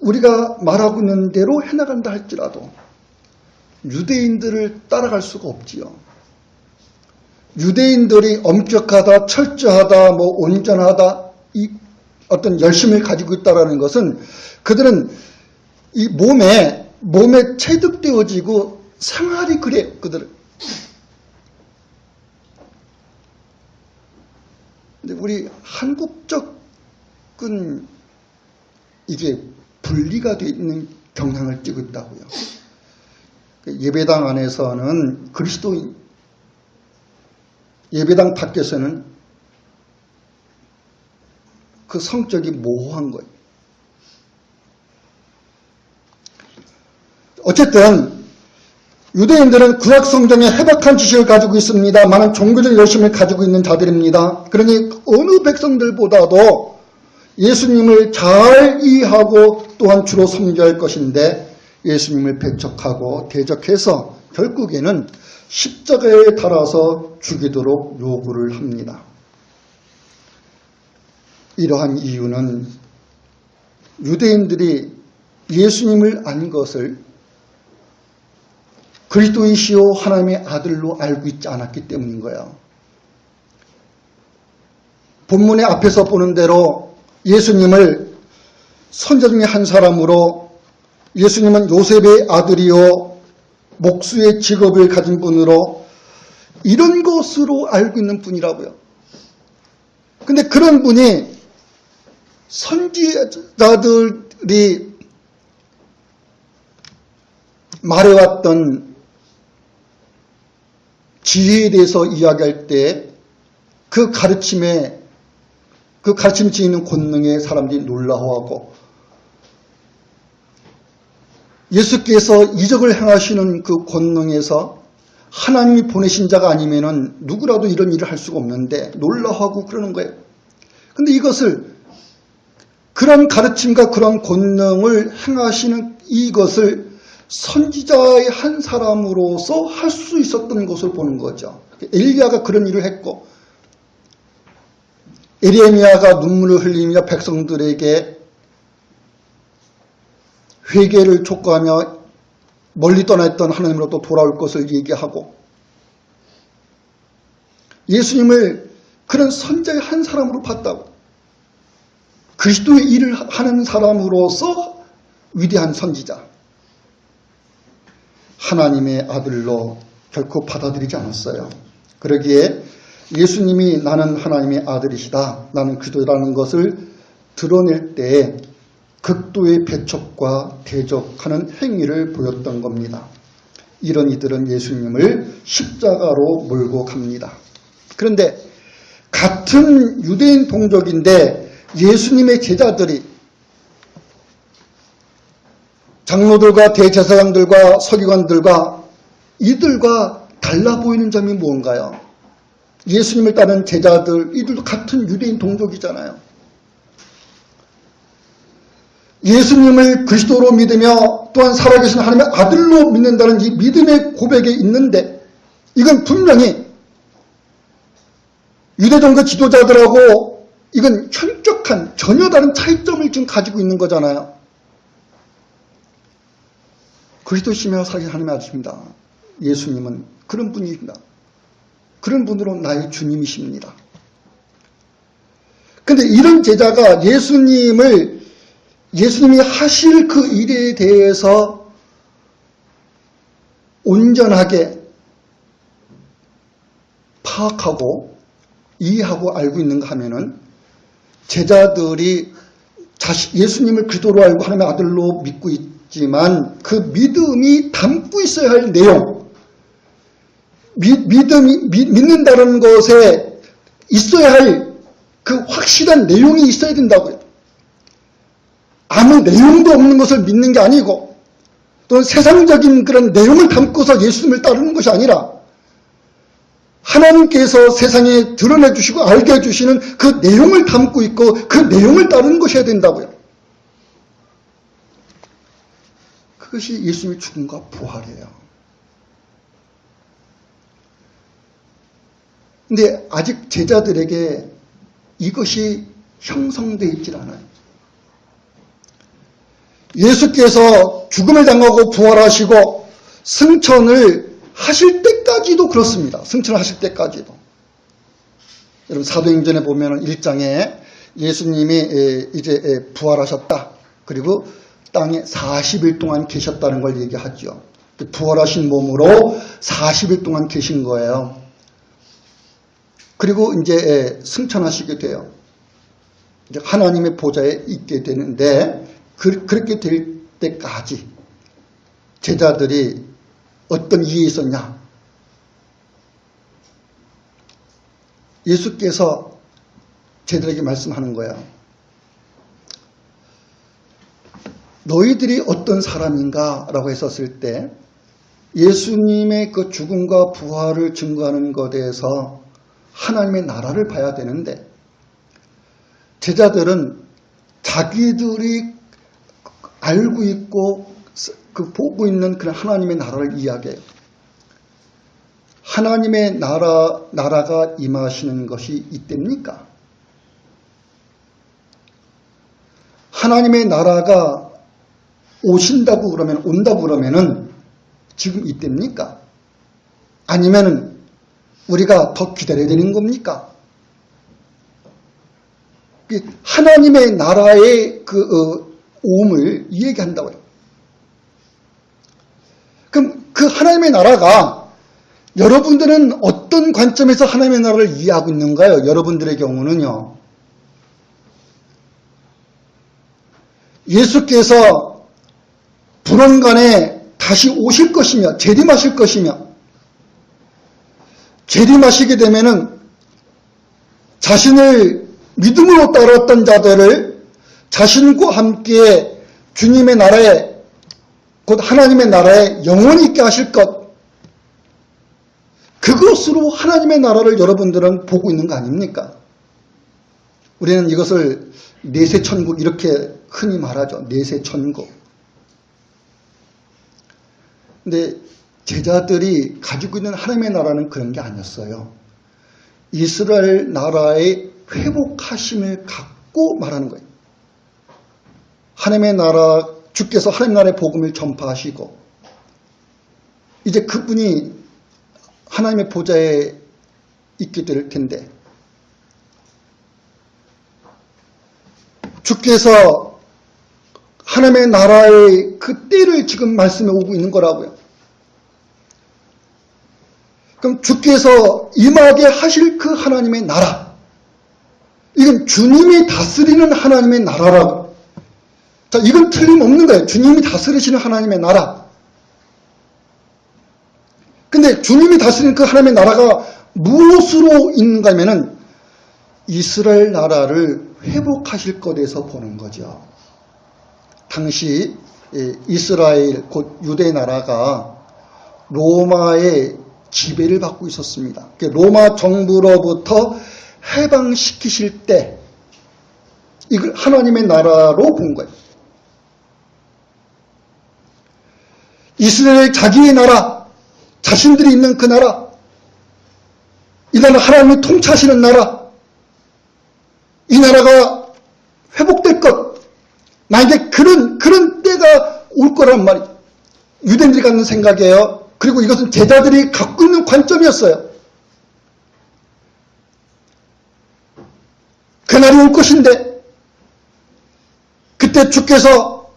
우리가 말하고 있는 대로 해나간다 할지라도 유대인들을 따라갈 수가 없지요. 유대인들이 엄격하다, 철저하다, 온전하다, 이 어떤 열심을 가지고 있다라는 것은 그들은 이 몸에 체득되어지고 생활이 그래, 그들은. 근데 우리 한국적은 이게 분리가 되어 있는 경향을 띠고 있다고요. 예배당 안에서는 그리스도인, 예배당 밖에서는 그 성적이 모호한 거예요. 어쨌든 유대인들은 구약 성경에 해박한 지식을 가지고 있습니다. 많은 종교적 열심을 가지고 있는 자들입니다. 그러니 어느 백성들보다도 예수님을 잘 이해하고 또한 주로 섬겨야 할 것인데 예수님을 배척하고 대적해서 결국에는 십자가에 달아서 죽이도록 요구를 합니다. 이러한 이유는 유대인들이 예수님을 안 것을 그리스도이시오 하나님의 아들로 알고 있지 않았기 때문인 거예요. 본문의 앞에서 보는 대로 예수님을 선자 중에 한 사람으로, 예수님은 요셉의 아들이요 목수의 직업을 가진 분으로 이런 것으로 알고 있는 분이라고요. 근데 그런 분이 선지자들이 말해왔던 지혜에 대해서 이야기할 때 그 가르침이 지니는 권능에 사람들이 놀라워하고 예수께서 이적을 행하시는 그 권능에서 하나님이 보내신 자가 아니면은 누구라도 이런 일을 할 수가 없는데 놀라워하고 그러는 거예요. 근데 이것을 그런 가르침과 그런 권능을 행하시는 이것을 선지자의 한 사람으로서 할 수 있었던 것을 보는 거죠. 엘리야가 그런 일을 했고 에레미야가 눈물을 흘리며 백성들에게 회개를 촉구하며 멀리 떠났던 하나님으로부터 돌아올 것을 얘기하고 예수님을 그런 선지자의 한 사람으로 봤다고. 그리스도의 일을 하는 사람으로서 위대한 선지자. 하나님의 아들로 결코 받아들이지 않았어요. 그러기에 예수님이 나는 하나님의 아들이시다, 나는 그리스도라는 것을 드러낼 때에 극도의 배척과 대적하는 행위를 보였던 겁니다. 이런 이들은 예수님을 십자가로 몰고 갑니다. 그런데 같은 유대인 동족인데 예수님의 제자들이 장로들과 대제사장들과 서기관들과 이들과 달라 보이는 점이 뭔가요? 예수님을 따르는 제자들, 이들도 같은 유대인 동족이잖아요. 예수님을 그리스도로 믿으며 또한 살아계신 하나님의 아들로 믿는다는 이 믿음의 고백에 있는데 이건 분명히 유대종교 지도자들하고 이건 현격한 전혀 다른 차이점을 지금 가지고 있는 거잖아요. 그리스도시며 살아계신 하나님의 아들입니다. 예수님은 그런 분입니다. 그런 분으로 나의 주님이십니다. 그런데 이런 제자가 예수님이 하실 그 일에 대해서 온전하게 파악하고 이해하고 알고 있는가 하면은 제자들이 예수님을 그리스도로 알고 하나님의 아들로 믿고 있지만 그 믿음이 담고 있어야 할 내용, 믿는다는 것에 있어야 할 그 확실한 내용이 있어야 된다고요. 아무 내용도 없는 것을 믿는 게 아니고 또는 세상적인 그런 내용을 담고서 예수님을 따르는 것이 아니라 하나님께서 세상에 드러내 주시고 알게 해주시는 그 내용을 담고 있고 그 내용을 따르는 것이어야 된다고요. 그것이 예수님의 죽음과 부활이에요. 근데 아직 제자들에게 이것이 형성되어 있질 않아요. 예수께서 죽음을 당하고 부활하시고 승천을 하실 때까지도 그렇습니다. 승천을 하실 때까지도. 여러분 사도행전에 보면 1장에 예수님이 이제 부활하셨다. 그리고 땅에 40일 동안 계셨다는 걸 얘기하죠. 부활하신 몸으로 40일 동안 계신 거예요. 그리고 이제 승천하시게 돼요. 이제 하나님의 보좌에 있게 되는데 그렇게 될 때까지 제자들이 어떤 이해에 있었냐? 예수께서 제자들에게 말씀하는 거예요. 너희들이 어떤 사람인가? 라고 했었을 때 예수님의 그 죽음과 부활을 증거하는 것에 대해서 하나님의 나라를 봐야 되는데 제자들은 자기들이 알고 있고 보고 있는 그런 하나님의 나라를 이야기해요. 하나님의 나라가 임하시는 것이 이때입니까? 하나님의 나라가 온다고 그러면은 지금 이때입니까? 아니면은 우리가 더 기다려야 되는 겁니까? 하나님의 나라의 오음을 이야기한다고요. 그럼 그 하나님의 나라가 여러분들은 어떤 관점에서 하나님의 나라를 이해하고 있는가요? 여러분들의 경우는요. 예수께서 불언간에 다시 오실 것이며 재림하실 것이며 재림하시게 되면은 자신을 믿음으로 따랐던 자들을 자신과 함께 주님의 나라에, 곧 하나님의 나라에 영원히 있게 하실 것, 그것으로 하나님의 나라를 여러분들은 보고 있는 거 아닙니까? 우리는 이것을 내세천국 이렇게 흔히 말하죠. 내세천국. 근데 제자들이 가지고 있는 하나님의 나라는 그런 게 아니었어요. 이스라엘 나라의 회복하심을 갖고 말하는 거예요. 하나님의 나라, 주께서 하나님 나라의 복음을 전파하시고 이제 그분이 하나님의 보좌에 있게 될 텐데 주께서 하나님의 나라의 그 때를 지금 말씀해 오고 있는 거라고요. 그럼 주께서 임하게 하실 그 하나님의 나라, 이건 주님이 다스리는 하나님의 나라라고. 자, 이건 틀림없는 거예요. 주님이 다스리시는 하나님의 나라. 근데 주님이 다스리는 그 하나님의 나라가 무엇으로 있는가 하면은 이스라엘 나라를 회복하실 것에서 보는 거죠. 당시 이스라엘 곧 유대 나라가 로마의 지배를 받고 있었습니다. 로마 정부로부터 해방시키실 때 이걸 하나님의 나라로 본 거예요. 이스라엘 자기의 나라, 자신들이 있는 그 나라, 이 나라 하나님이 통치하시는 나라, 이 나라가 회복될 것, 만약에 그런 때가 올 거란 말이에요. 유대인들이 갖는 생각이에요. 그리고 이것은 제자들이 갖고 있는 관점이었어요. 그날이 올 것인데 그때 주께서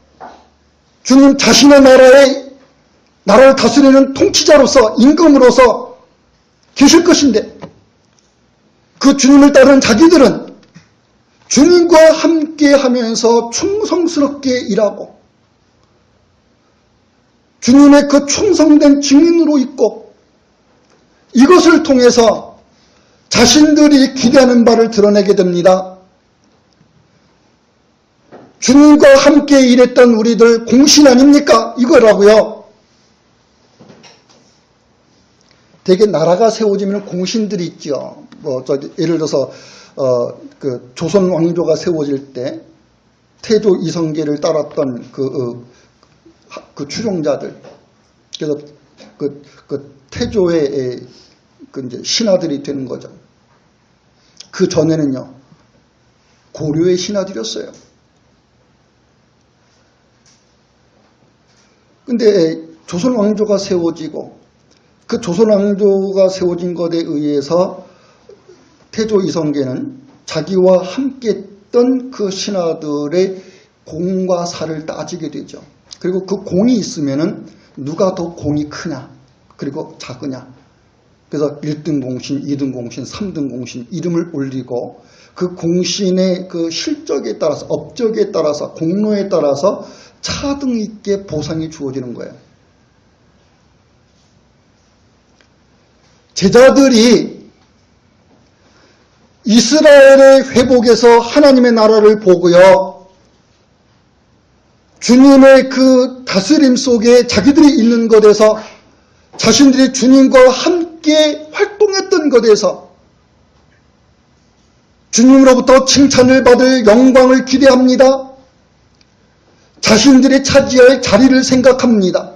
주님 자신의 나라를 다스리는 통치자로서 임금으로서 계실 것인데 그 주님을 따르는 자기들은 주님과 함께 하면서 충성스럽게 일하고 주님의 그 충성된 증인으로 있고 이것을 통해서 자신들이 기대하는 바를 드러내게 됩니다. 주님과 함께 일했던 우리들 공신 아닙니까? 이거라고요. 되게 나라가 세워지면 공신들이 있죠. 예를 들어서 그 조선 왕조가 세워질 때 태조 이성계를 따랐던 그 추종자들, 그래서 그 태조의 이제 신하들이 되는 거죠. 그 전에는요 고려의 신하들이었어요. 근데 조선 왕조가 세워지고 그 조선 왕조가 세워진 것에 의해서 태조 이성계는 자기와 함께 했던 그 신하들의 공과 사를 따지게 되죠. 그리고 그 공이 있으면은 누가 더 공이 크냐, 그리고 작으냐. 그래서 1등 공신, 2등 공신, 3등 공신 이름을 올리고 그 공신의 그 실적에 따라서, 업적에 따라서, 공로에 따라서 차등 있게 보상이 주어지는 거예요. 제자들이 이스라엘의 회복에서 하나님의 나라를 보고요. 주님의 그 다스림 속에 자기들이 있는 것에서 자신들이 주님과 함께 활동했던 것에서 주님으로부터 칭찬을 받을 영광을 기대합니다. 자신들이 차지할 자리를 생각합니다.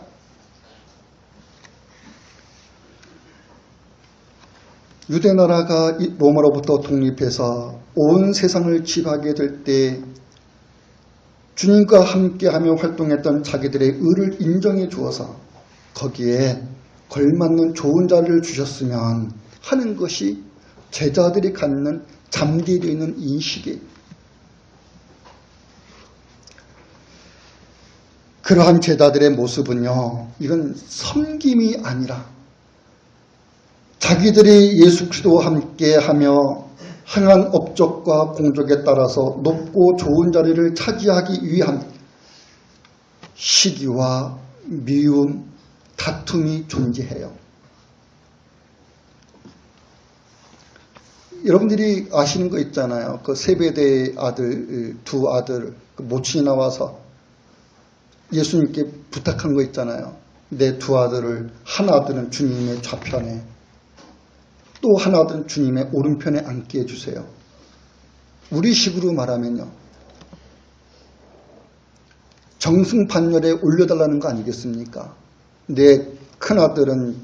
유대나라가 로마로부터 독립해서 온 세상을 지배하게 될 때 주님과 함께하며 활동했던 자기들의 의를 인정해 주어서 거기에 걸맞는 좋은 자리를 주셨으면 하는 것이 제자들이 갖는 잠기되어 있는 인식이에요. 그러한 제자들의 모습은요, 이건 섬김이 아니라 자기들이 예수 그리스도와 함께하며 행한 업적과 공적에 따라서 높고 좋은 자리를 차지하기 위한 시기와 미움, 다툼이 존재해요. 여러분들이 아시는 거 있잖아요. 그 세베대의 아들, 두 아들, 그 모친이 나와서 예수님께 부탁한 거 있잖아요. 내 두 아들을, 한 아들은 주님의 좌편에, 또 한 아들은 주님의 오른편에 앉게 해주세요. 우리식으로 말하면요, 정승반열에 올려달라는 거 아니겠습니까? 내 큰아들은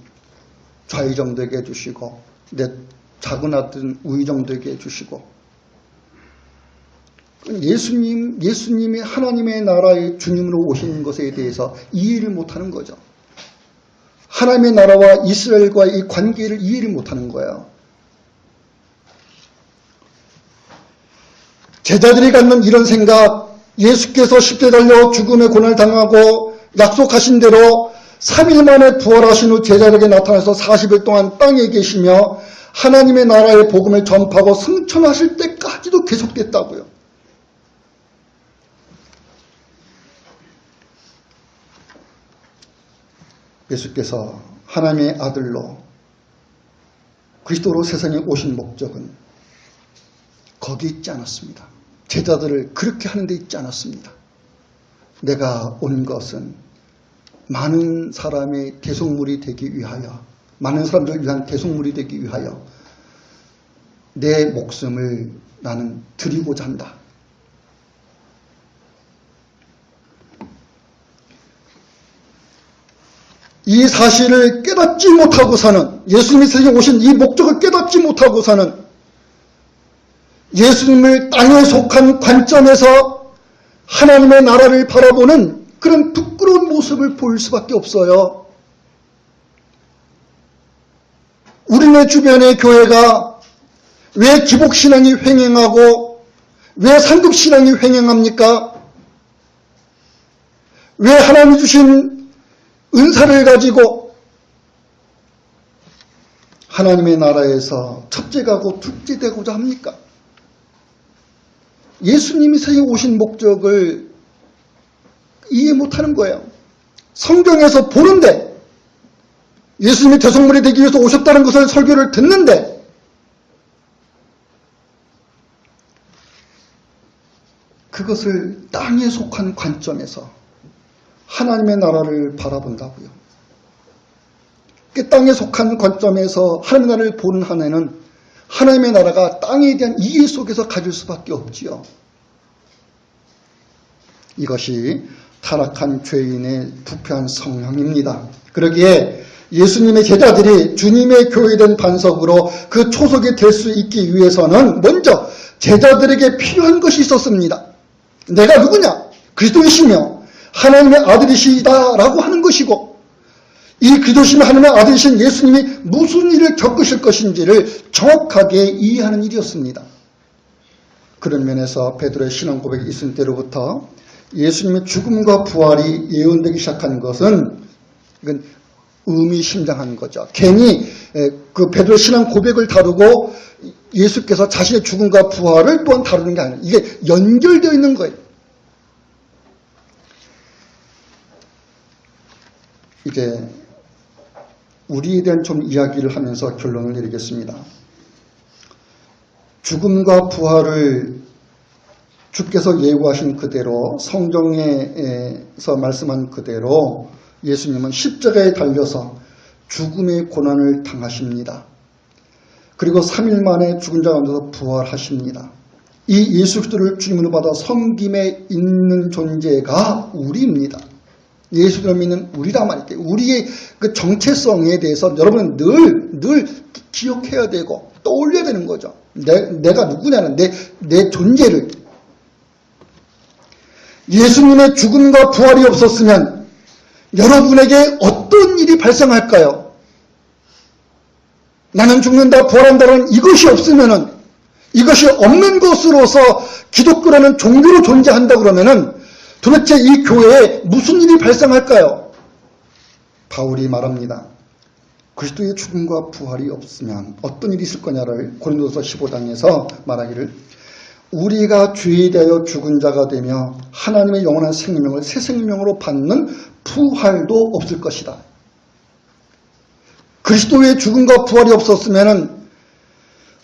좌의정 되게 해주시고 내 작은 아들은 우의정 되게 해주시고. 예수님이 하나님의 나라의 주님으로 오신 것에 대해서 이해를 못하는 거죠. 하나님의 나라와 이스라엘과의 이 관계를 이해를 못하는 거예요. 제자들이 갖는 이런 생각, 예수께서 십자가에 달려 죽음의 고난을 당하고 약속하신 대로 3일 만에 부활하신 후 제자들에게 나타나서 40일 동안 땅에 계시며 하나님의 나라의 복음을 전파하고 승천하실 때까지도 계속됐다고요. 예수께서 하나님의 아들로 그리스도로 세상에 오신 목적은 거기 있지 않았습니다. 제자들을 그렇게 하는 데 있지 않았습니다. 내가 온 것은 많은 사람의 대속물이 되기 위하여, 많은 사람들을 위한 대속물이 되기 위하여 내 목숨을 나는 드리고자 한다. 이 사실을 깨닫지 못하고서는, 예수님이 세상에 오신 이 목적을 깨닫지 못하고서는 예수님을 땅에 속한 관점에서 하나님의 나라를 바라보는 그런 부끄러운 모습을 보일 수밖에 없어요. 우리네 주변의 교회가 왜 기복신앙이 횡행하고 왜 상급신앙이 횡행합니까? 왜 하나님이 주신 은사를 가지고 하나님의 나라에서 첫째가고 둘째되고자 합니까? 예수님이 세상에 오신 목적을 이해 못하는 거예요. 성경에서 보는데, 예수님이 대속물이 되기 위해서 오셨다는 것을 설교를 듣는데, 그것을 땅에 속한 관점에서 하나님의 나라를 바라본다고요. 그 땅에 속한 관점에서 하나님의 나라를 보는 한 해는 하나님의 나라가 땅에 대한 이해 속에서 가질 수밖에 없지요. 이것이 타락한 죄인의 부패한 성향입니다. 그러기에 예수님의 제자들이 주님의 교회된 반석으로 그 초석이 될 수 있기 위해서는 먼저 제자들에게 필요한 것이 있었습니다. 내가 누구냐? 그리스도이시며 하나님의 아들이시다라고 하는 것이고, 이 그리스도시며 하나님의 아들이신 예수님이 무슨 일을 겪으실 것인지를 정확하게 이해하는 일이었습니다. 그런 면에서 베드로의 신앙 고백이 있을 때로부터 예수님의 죽음과 부활이 예언되기 시작한 것은 이건 의미심장한 거죠. 괜히 그 베드로의 신앙 고백을 다루고 예수께서 자신의 죽음과 부활을 또한 다루는 게 아니라 이게 연결되어 있는 거예요. 이제 우리에 대한 좀 이야기를 하면서 결론을 내리겠습니다. 죽음과 부활을 주께서 예고하신 그대로, 성경에서 말씀한 그대로 예수님은 십자가에 달려서 죽음의 고난을 당하십니다. 그리고 3일 만에 죽은 자 가운데서 부활하십니다. 이 예수 그리스도를 주님으로 받아 섬김에 있는 존재가 우리입니다. 예수를 믿는 우리란 말이에요. 우리의 그 정체성에 대해서 여러분은 늘 기억해야 되고 떠올려야 되는 거죠. 내가 누구냐는 내 존재를. 예수님의 죽음과 부활이 없었으면 여러분에게 어떤 일이 발생할까요? 나는 죽는다, 부활한다는 이것이 없으면은, 이것이 없는 것으로서 기독교라는 종교로 존재한다 그러면은 도대체 이 교회에 무슨 일이 발생할까요? 바울이 말합니다. 그리스도의 죽음과 부활이 없으면 어떤 일이 있을 거냐를 고린도서 15장에서 말하기를, 우리가 죄에 대하여 죽은 자가 되며 하나님의 영원한 생명을 새 생명으로 받는 부활도 없을 것이다. 그리스도의 죽음과 부활이 없었으면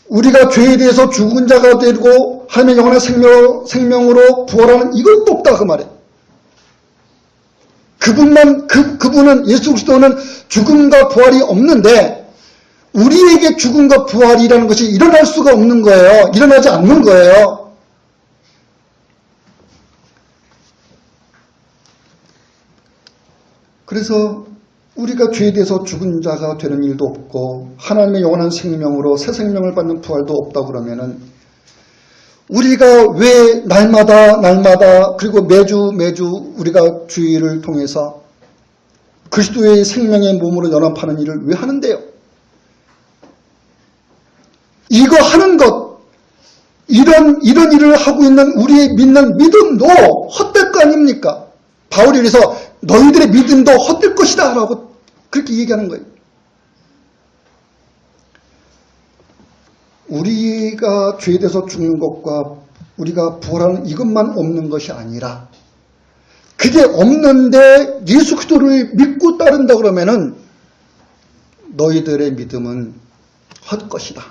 우리가 죄에 대해서 죽은 자가 되고 하나님의 영원한 생명으로 부활하는 이것도 없다 그 말이에요. 그분은 예수 그리스도는 죽음과 부활이 없는데 우리에게 죽음과 부활이라는 것이 일어날 수가 없는 거예요. 일어나지 않는 거예요. 그래서 우리가 죄에 대해서 죽은 자가 되는 일도 없고 하나님의 영원한 생명으로 새 생명을 받는 부활도 없다고 그러면은 우리가 왜 날마다 그리고 매주 우리가 주의를 통해서 그리스도의 생명의 몸으로 연합하는 일을 왜 하는데요? 이거 하는 것, 이런 일을 하고 있는 우리의 믿는 믿음도 헛될 거 아닙니까? 바울이 그래서 너희들의 믿음도 헛될 것이다 라고 그렇게 얘기하는 거예요. 우리가 죄에 대해서 죽는 것과 우리가 부활하는 이것만 없는 것이 아니라 그게 없는데 예수 그리스도를 믿고 따른다 그러면은 너희들의 믿음은 헛것이다.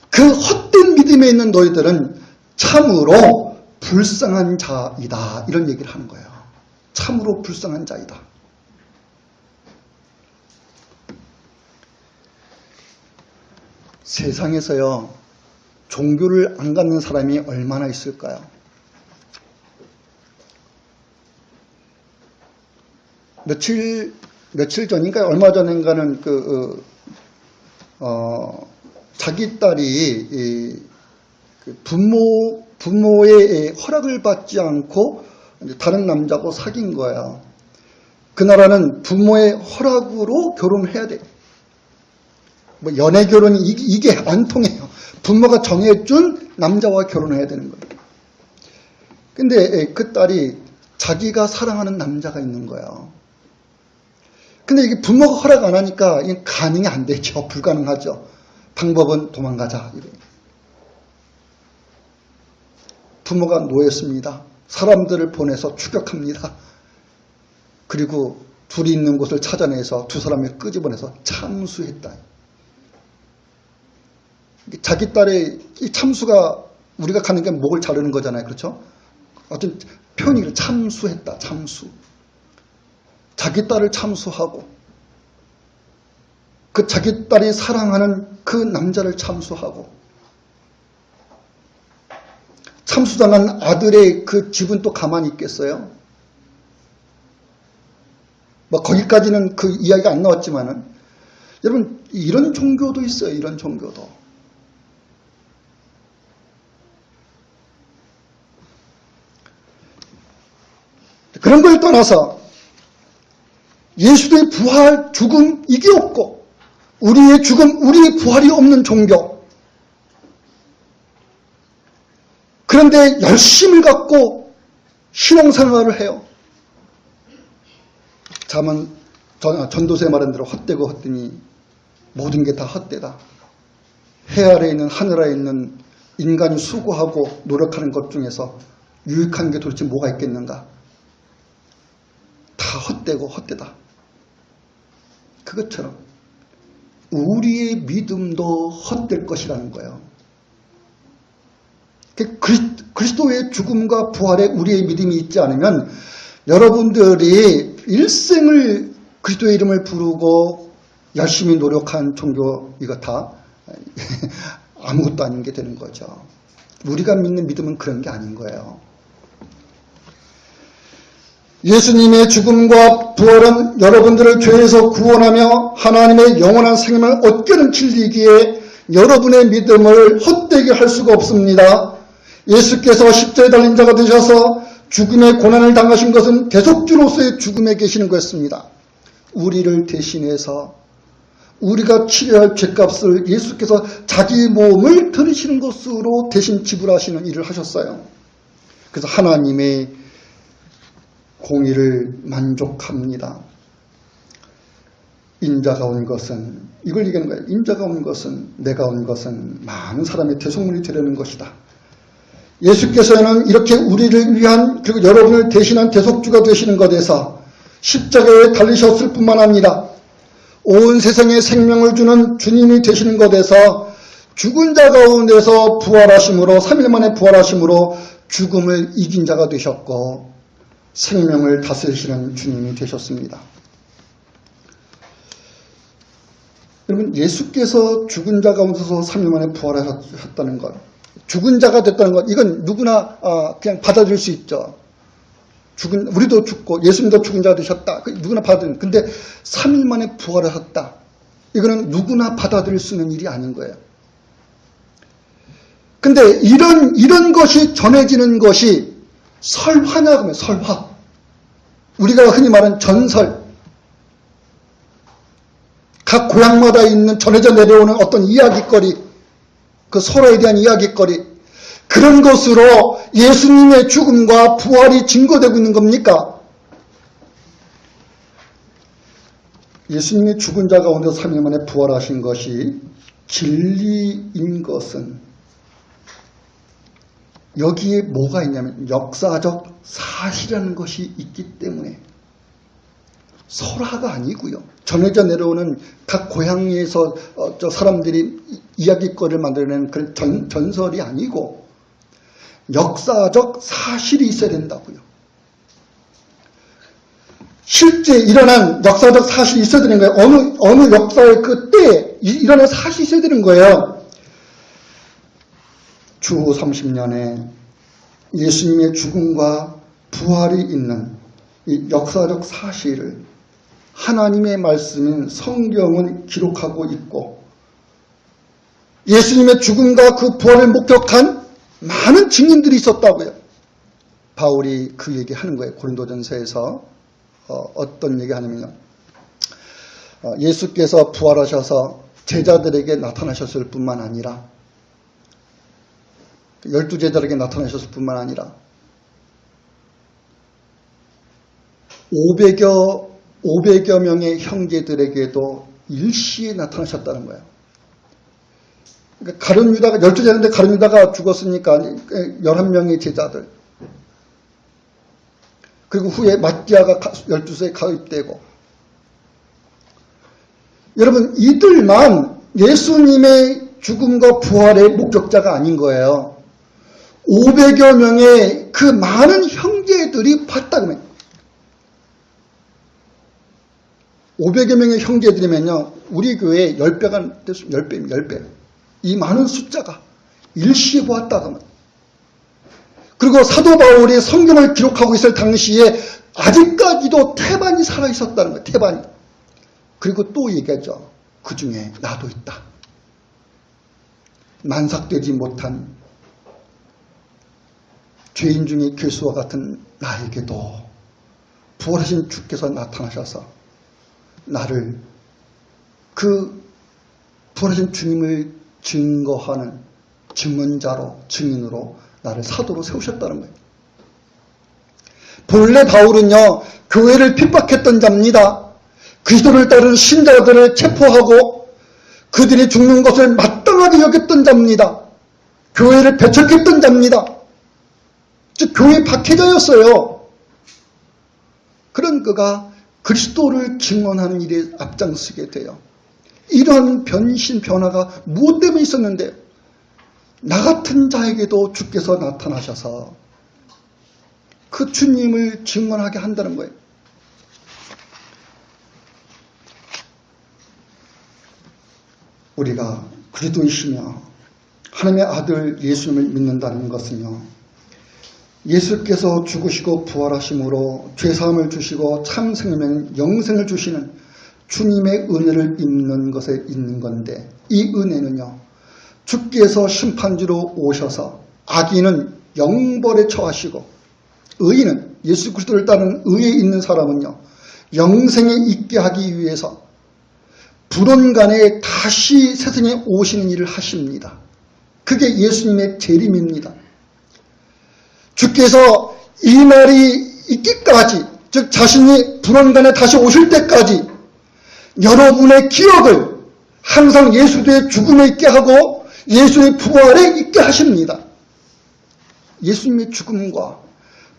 그 헛된 믿음에 있는 너희들은 참으로 불쌍한 자이다. 이런 얘기를 하는 거예요. 참으로 불쌍한 자이다. 세상에서요, 종교를 안 갖는 사람이 얼마나 있을까요? 며칠 전인가 얼마 전인가는 자기 딸이 부모의 허락을 받지 않고 다른 남자하고 사귄 거예요. 그 나라는 부모의 허락으로 결혼을 해야 돼. 뭐 연애 결혼이 이게 안 통해요. 부모가 정해준 남자와 결혼해야 되는 거예요. 근데 그 딸이 자기가 사랑하는 남자가 있는 거예요. 근데 이게 부모가 허락 안 하니까 이게 가능이 안 되죠. 불가능하죠. 방법은 도망가자. 부모가 노였습니다. 사람들을 보내서 추격합니다. 그리고 둘이 있는 곳을 찾아내서 두 사람을 끄집어내서 참수했다. 자기 딸의 이 참수가 우리가 가는 게 목을 자르는 거잖아요. 그렇죠? 어떤 표현이 참수했다. 참수. 자기 딸을 참수하고 그 자기 딸이 사랑하는 그 남자를 참수하고 참수당한 아들의 그 집은 또 가만히 있겠어요? 뭐 거기까지는 그 이야기가 안 나왔지만은 여러분 이런 종교도 있어요. 이런 종교도. 그런 걸 떠나서 예수의 부활, 죽음 이게 없고 우리의 죽음, 우리의 부활이 없는 종교. 그런데 열심을 갖고 신앙생활을 해요. 전도서에 말한 대로 헛되고 헛되니 모든 게 다 헛되다. 해 아래에 있는 하늘 아래에 있는 인간이 수고하고 노력하는 것 중에서 유익한 게 도대체 뭐가 있겠는가? 다 헛되고 헛되다. 그것처럼 우리의 믿음도 헛될 것이라는 거예요. 그리스도의 죽음과 부활에 우리의 믿음이 있지 않으면 여러분들이 일생을 그리스도의 이름을 부르고 열심히 노력한 종교 이거 다 아무것도 아닌 게 되는 거죠. 우리가 믿는 믿음은 그런 게 아닌 거예요. 예수님의 죽음과 부활은 여러분들을 죄에서 구원하며 하나님의 영원한 생명을 얻게 하는 진리이기에 여러분의 믿음을 헛되게 할 수가 없습니다. 예수께서 십자가에 달린 자가 되셔서 죽음의 고난을 당하신 것은 대속주로서의 죽음에 계시는 것입니다. 우리를 대신해서 우리가 치료할 죄값을 예수께서 자기 몸을 들이시는 것으로 대신 지불하시는 일을 하셨어요. 그래서 하나님의 공의를 만족합니다. 인자가 온 것은 이걸 얘기하는 거예요. 인자가 온 것은 내가 온 것은 많은 사람의 대속물이 되려는 것이다. 예수께서는 이렇게 우리를 위한 그리고 여러분을 대신한 대속주가 되시는 것에서 십자가에 달리셨을 뿐만 아니라 온 세상에 생명을 주는 주님이 되시는 것에서 죽은 자 가운데서 부활하심으로 3일 만에 부활하심으로 죽음을 이긴 자가 되셨고 생명을 다스리시는 주님이 되셨습니다. 여러분, 예수께서 죽은 자 가운데서 3일 만에 부활하셨다는 것, 죽은 자가 됐다는 것, 이건 누구나 그냥 받아들일 수 있죠. 우리도 죽고 예수님도 죽은 자가 되셨다. 누구나 받아들이는. 근데 3일 만에 부활하셨다. 이거는 누구나 받아들일 수 있는 일이 아닌 거예요. 근데 이런 것이 전해지는 것이 설화냐고 하면 설화. 우리가 흔히 말하는 전설. 각 고향마다 있는 전해져 내려오는 어떤 이야기거리, 그 설화에 대한 이야기거리, 그런 것으로 예수님의 죽음과 부활이 증거되고 있는 겁니까? 예수님이 죽은 자 가운데 3일 만에 부활하신 것이 진리인 것은 여기에 뭐가 있냐면 역사적 사실이라는 것이 있기 때문에 설화가 아니고요. 전해져 내려오는 각 고향에서 사람들이 이야기거리를 만들어내는 그런 전설이 아니고 역사적 사실이 있어야 된다고요. 실제 일어난 역사적 사실이 있어야 되는 거예요. 어느 역사의 그 때에 일어난 사실이 있어야 되는 거예요. 주후 30년에 예수님의 죽음과 부활이 있는 이 역사적 사실을 하나님의 말씀인 성경은 기록하고 있고 예수님의 죽음과 그 부활을 목격한 많은 증인들이 있었다고요. 바울이 그 얘기하는 거예요. 고린도전서에서 어떤 얘기하냐면요. 예수께서 부활하셔서 제자들에게 나타나셨을 뿐만 아니라 12제자에게 나타나셨을 뿐만 아니라 500여 명의 형제들에게도 일시에 나타나셨다는 거예요. 그러니까 가룟 유다가 12제자인데 가룟 유다가 죽었으니까 11명의 제자들. 그리고 후에 마띠아가 12세에 가입되고. 여러분, 이들만 예수님의 죽음과 부활의 목격자가 아닌 거예요. 500여 명의 그 많은 형제들이 봤다면 500여 명의 형제들이면요, 우리 교회에 10배가 됐습니다. 10배. 이 많은 숫자가 일시에 보았다면. 그리고 사도 바울이 성경을 기록하고 있을 당시에 아직까지도 태반이 살아있었다는 거예요. 태반이. 그리고 또 얘기하죠. 그 중에 나도 있다. 만삭되지 못한 죄인 중에 괴수와 같은 나에게도 부활하신 주께서 나타나셔서 나를 그 부활하신 주님을 증거하는 증언자로 증인으로 나를 사도로 세우셨다는 거예요. 본래 바울은요, 교회를 핍박했던 자입니다. 그리스도를 따르는 신자들을 체포하고 그들이 죽는 것을 마땅하게 여겼던 자입니다. 교회를 배척했던 자입니다. 즉 교회 박해자였어요. 그런 그가 그리스도를 증언하는 일에 앞장서게 돼요. 이러한 변화가 무엇 때문에 있었는데 나 같은 자에게도 주께서 나타나셔서 그 주님을 증언하게 한다는 거예요. 우리가 그리스도이시며 하나님의 아들 예수님을 믿는다는 것은요, 예수께서 죽으시고 부활하심으로 죄사함을 주시고 참 생명, 영생을 주시는 주님의 은혜를 입는 것에 있는 건데, 이 은혜는요, 주께서 심판주로 오셔서 악인은 영벌에 처하시고 의인은, 예수 그리스도를 따르는 의에 있는 사람은요, 영생에 있게 하기 위해서 불원간에 다시 세상에 오시는 일을 하십니다. 그게 예수님의 재림입니다. 주께서 이 날이 있기까지, 즉 자신이 불원간에 다시 오실 때까지 여러분의 기억을 항상 예수의 죽음에 있게 하고 예수의 부활에 있게 하십니다. 예수님의 죽음과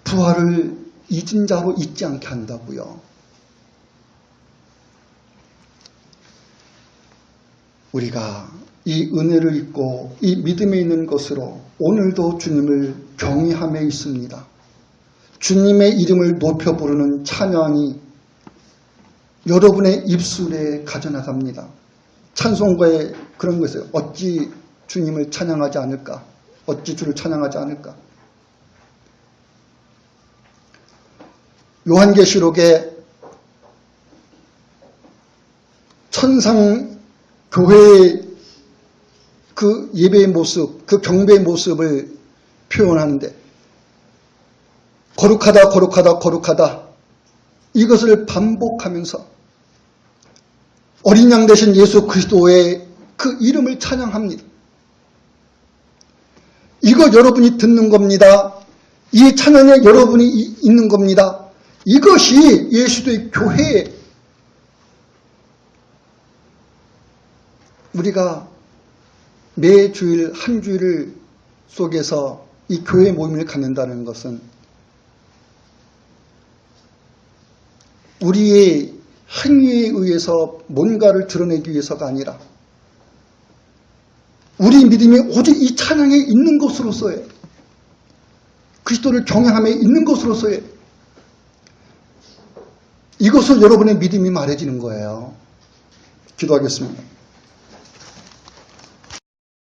부활을 잊은 자로 잊지 않게 한다고요. 우리가 이 은혜를 입고 이 믿음에 있는 것으로 오늘도 주님을 경외함에 있습니다. 주님의 이름을 높여 부르는 찬양이 여러분의 입술에 가져나갑니다. 찬송가에 그런 거 있어요. 어찌 주님을 찬양하지 않을까? 어찌 주를 찬양하지 않을까? 요한계시록에 천상 교회의 그 예배의 모습, 그 경배의 모습을 표현하는데 거룩하다, 거룩하다, 거룩하다 이것을 반복하면서 어린 양 되신 예수 그리스도의 그 이름을 찬양합니다. 이거 여러분이 듣는 겁니다. 이 찬양에 여러분이 있는 겁니다. 이것이 예수의 교회에 우리가 매 주일 한 주일 속에서 이 교회 모임을 갖는다는 것은 우리의 행위에 의해서 뭔가를 드러내기 위해서가 아니라 우리 믿음이 오직 이 찬양에 있는 것으로서의 그리스도를 경외함에 있는 것으로서의 이것을 여러분의 믿음이 말해지는 거예요. 기도하겠습니다.